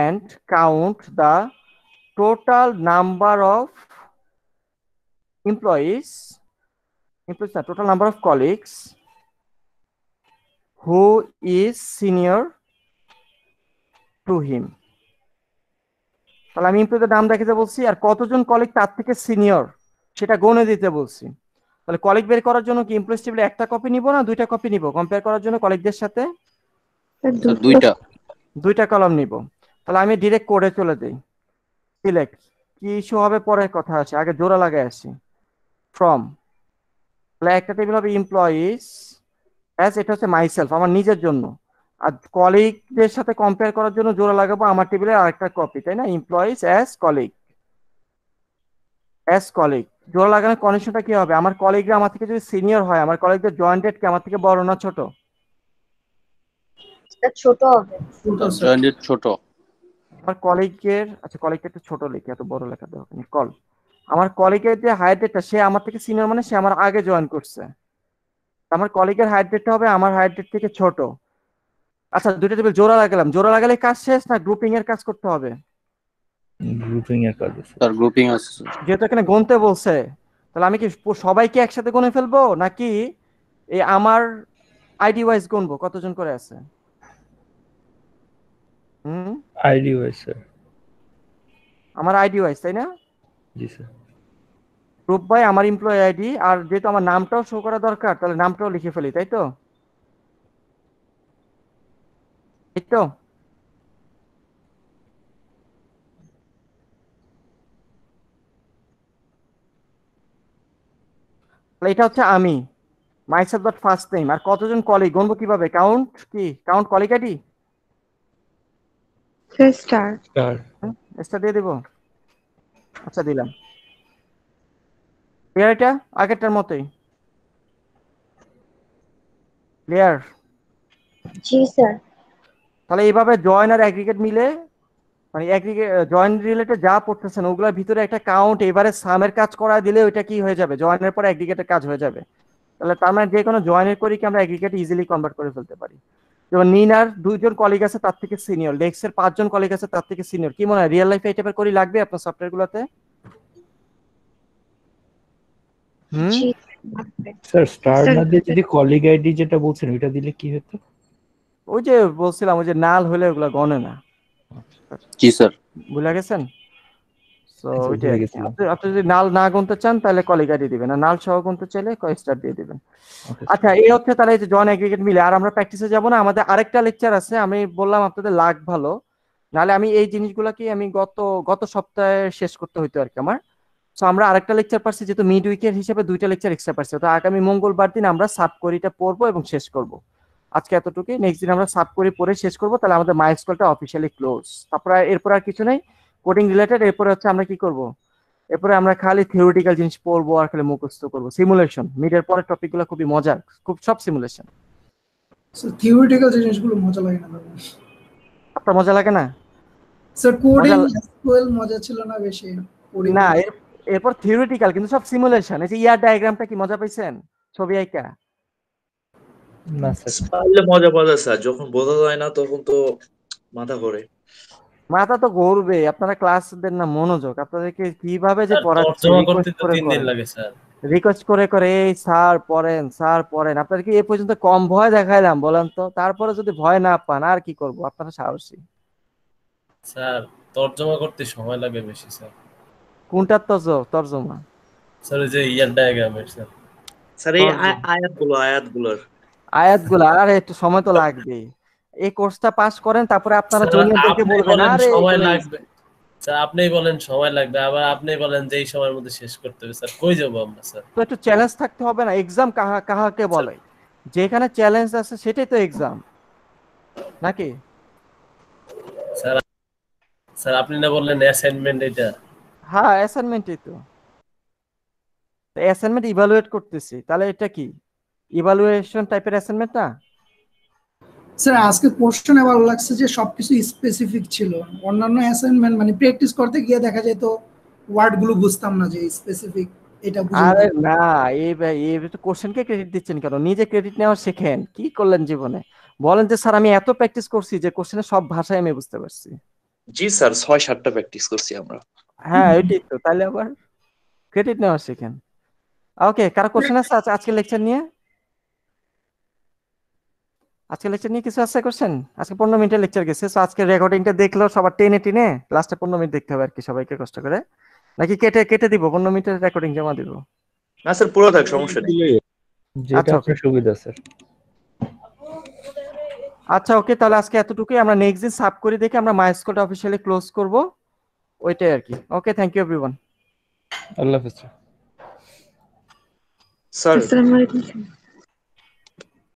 and count the total number of employees না, total number of colleagues who is senior to him. তাহলে আমি এমপ্লয়ীদের নাম দেখাতে বলছি আর কতজন কলিগ তার থেকে সিনিয়র সেটা গণে দিতে বলছি। তাহলে কলিগ বের করার জন্য কি এমপ্লয়িজ টেবিলে একটা কপি নিব না দুইটা কপি নিব? কম্পেয়ার করার জন্য কলিগদের সাথে দুইটা কলাম নিব। তাহলে আমি ডিরেক্ট কোডে চলে যাই। সিলেক্ট কি ইস্যু হবে পরের কথা আছে, আগে জোড়া লাগাই আসি। ফ্রম, তাহলে একটা টেবিল হবে এমপ্লয়িজ অ্যাজ, এটা হচ্ছে মাইসেলফ আমার নিজের জন্য, আর কলিগদের সাথে কম্পেয়ার করার জন্য জোড়া লাগাবো আমার টেবিলে আরেকটা কপি, তাই না? Employees as colleague, as colleague জোড়া লাগানোর কন্ডিশনটা কি হবে? আমার কলিগরা আমার থেকে যদি সিনিয়র হয়, আমার কলিগদের জয়েন্ট ডেট কি আমার থেকে বড় না ছোট? ছোট হবে। ছোট। আমার কলিগের, আচ্ছা কলিগটা একটু ছোট লিখি, এত বড় লেখা দেওয়া হবে কল। আমার কলিগের যে হায়ার ডেটটা সে আমার থেকে সিনিয়র মানে সে আমার আগে জয়েন করছে, আমার কলিগের হায়ার ডেটটা হবে আমার হায়ার ডেট থেকে ছোট। আচ্ছা দুইটা টেবিল জোড়া লাগালাম, জোড়া লাগালে কাজ শেষ না গ্রুপিং এর কাজ করতে হবে? গ্রুপিং এর কাজ আছে স্যার, গ্রুপিং আছে যেহেতু এখানে গুনতে বলছে, তাহলে আমি কি সবাইকে একসাথে গুনে ফেলবো নাকি এই আমার আইডি ওয়াইজ গুনবো কতজন করে আছে? ID wise sir. আমার আইডি ওয়াইজ, তাই না? জি স্যার। গ্রুপ বাই আমার এমপ্লয়ি আইডি, আর যেহেতু আমার নামটাও শো করা দরকার তাহলে নামটাও লিখে ফেলি, তাই তো? এই তো এটা হচ্ছে আমি মাইসেলফ ডট ফার্স্ট নেম। আর কতজন কলিগ গুনবো কিভাবে? কাউন্ট কি? Count colleague ID star star দিয়ে দেব। আচ্ছা দিলাম। ক্লিয়ার? এটা আগেরটার মতোই ক্লিয়ার? জি স্যার। তাহলে এইভাবে জয়েন আর অ্যাগ্রিগেট মিলে মানে অ্যাগ্রিগেট জয়েন রিলেটেড যা পড়তেছেন ওগুলোর ভিতরে একটা কাউন্ট এবারে সামের কাজ করা দিলে ওইটা কি হয়ে যাবে? জয়েনের পরে অ্যাগ্রিগেটের কাজ হয়ে যাবে। তাহলে তার মানে যে কোনো জয়েনের করি কি আমরা অ্যাগ্রিগেট ইজিলি কনভার্ট করে ফেলতে পারি। যেমন নিনার 2জন কলিগ আছে তার থেকে সিনিয়র, লেক্সের 5জন কলিগ আছে তার থেকে সিনিয়র। কি মনে হয় রিয়েল লাইফে এই টাইপের করি লাগবে আপনার সফটওয়্যারগুলোতে? স্যার স্টার না দিয়ে যদি কলিগ আইডি যেটা বলছেন ওইটা দিলে কি হতো? ওই যে বলছিলাম ওই যে নাল হলে ওগুলা গণে না। জি স্যার। ভুলে গেছেন? সো ওইটা আপনি যদি নাল না গুনতে চান তাহলে কলিগ আইডি দিবেন, আর নাল সহ গুনতে চাইলে স্টার দিয়ে দিবেন। আচ্ছা এই হচ্ছে তাহলে এই যে জয়েন অ্যাগ্রিগেট মিলে। আর আমরা প্র্যাকটিসে যাব না, আমাদের আরেকটা লেকচার আছে। আমি বললাম আপনাদের লাগ ভালো, নাহলে আমি এই জিনিসগুলোকে আমি গত সপ্তাহে শেষ করতে হইতো আর কি আমার। সো আমরা আরেকটা লেকচার পারছি, যেহেতু মিড উইকের হিসেবে 2টা লেকচার এক্সট্রা পারছি, তো আগামী মঙ্গলবার দিন আমরা সাব কোরিটা পড়বো এবং শেষ করব। আজকে এতটুকুই, নেক্সট দিন আমরা সাব কোরি পড়ে শেষ করব, তাহলে আমাদের মাইস্কুলটা অফিসিয়ালি ক্লোজ। তারপর এরপর আর কিছু নাই কোডিং রিলেটেড। এরপরে হচ্ছে আমরা কি করব, এরপরে আমরা খালি থিওরিটিক্যাল জিনিস পড়বো আর খালি মুখস্থ করবো। সিমুলেশন মিডের পরের টপিকগুলো খুবই মজার, খুব সব সিমুলেশন। স্যার থিওরিটিক্যাল জিনিসগুলো মজা লাগে না আপনার মজা লাগে না? স্যার কোডিং এসকিউএল মজা ছিল না বেশি? না এরপর থিওরিটিক্যাল কিন্তু সব সিমুলেশন। এই যে ইয়ার ডায়াগ্রামটা কি মজা পাইছেন? ছবি আঁকা না স্যার। পারলে মজা পাওয়া যায় স্যার, যখন বোঝা যায় না তখন তো মাথা ঘোরে। মাথা তো ঘুরবে। আপনারা ক্লাস দেন না মনোযোগ, আপনাদেরকে কিভাবে যে পড়াচ্ছি রিকোয়েস্ট করে করে এই স্যার পড়েন স্যার পড়েন। আপনাদেরকে এই পর্যন্ত কম ভয় দেখাইলাম বলেন তো? তারপরে যদি ভয় না পান আর কি করব? আপনারা সাহসী। স্যার তরজমা করতে সময় লাগে বেশি স্যার। কোনটার তরজমা? স্যার ওই যে ইয়ার ডায়াগ্রামের স্যার। স্যার এই আয়াতগুলো আরে একটু সময় তো লাগবে। এই কোর্সটা পাস করেন তারপরে আপনারা জুনিয়রদেরকে বলবেন আরে সময় লাগবে স্যার। আপনিই বলেন সময় লাগবে, আবার আপনিই বলেন যে এই সময়ের মধ্যে শেষ করতে হবে। স্যার কই যাব আমরা? স্যার তো একটু চ্যালেঞ্জ থাকতে হবে না? এক্সাম কাহাকে বলে? যেখানে চ্যালেঞ্জ আছে সেটাই তো এক্সাম নাকি? স্যার স্যার আপনি না বললেন অ্যাসাইনমেন্ট এটা? হ্যাঁ অ্যাসাইনমেন্টই তো। অ্যাসাইনমেন্ট ইভালুয়েট করতেছি, তাহলে এটা কি ইভালুয়েশন টাইপের অ্যাসাইনমেন্ট না? স্যার আজকে কোশ্চেনে ভালো লাগছে যে সবকিছু স্পেসিফিক ছিল। অন্যান্য অ্যাসাইনমেন্ট মানে প্র্যাকটিস করতে গিয়ে দেখা যেত ওয়ার্ড গুলো বুঝতাম না যে স্পেসিফিক এটা বুঝে আরে নিতে। না, এই তো কোশ্চেনকে ক্রেডিট দিচ্ছেন কেন? নিজে ক্রেডিট নেওয়া শেখেন। কি করলেন জীবনে? বলেন যে স্যার আমি এত প্র্যাকটিস করছি যে কোশ্চেনের সব ভাষায় আমি বুঝতে পারছি। জি স্যার 6-7টা প্র্যাকটিস করছি আমরা। হ্যাঁ ওইটাই তো, তাহলে আবার ক্রেডিট নেওয়া শেখেন। ওকে, কারো কোশ্চেন আছে আজকে লেকচার নিয়ে? আজকে লেকচার নিয়ে কিছু আছে কোশ্চেন? আজকে 15 মিনিটের লেকচার গেছে, সো আজকে রেকর্ডিংটা দেখলো সবার টেনে টেনে লাস্টে 15 মিনিট দেখতে হবে আর কি, সবাইকে কষ্ট করে। নাকি কেটে কেটে দিব, 15 মিনিটের রেকর্ডিং জমা দিব? না স্যার পুরো থাক, সমস্যা নেই। যেটা আচ্ছা, আপনার সুবিধা স্যার। আচ্ছা ওকে, তাহলে আজকে এতটুকুই। আমরা নেক্সট দিন সাব করে দেখে আমরা মাইস্কুলটা অফিসিয়ালি ক্লোজ করব, ওইটাই আর কি। ওকে, থ্যাংক ইউ এভরিওয়ান। আল্লাহ হাফেজ স্যার আসসালামু আলাইকুম স্যার।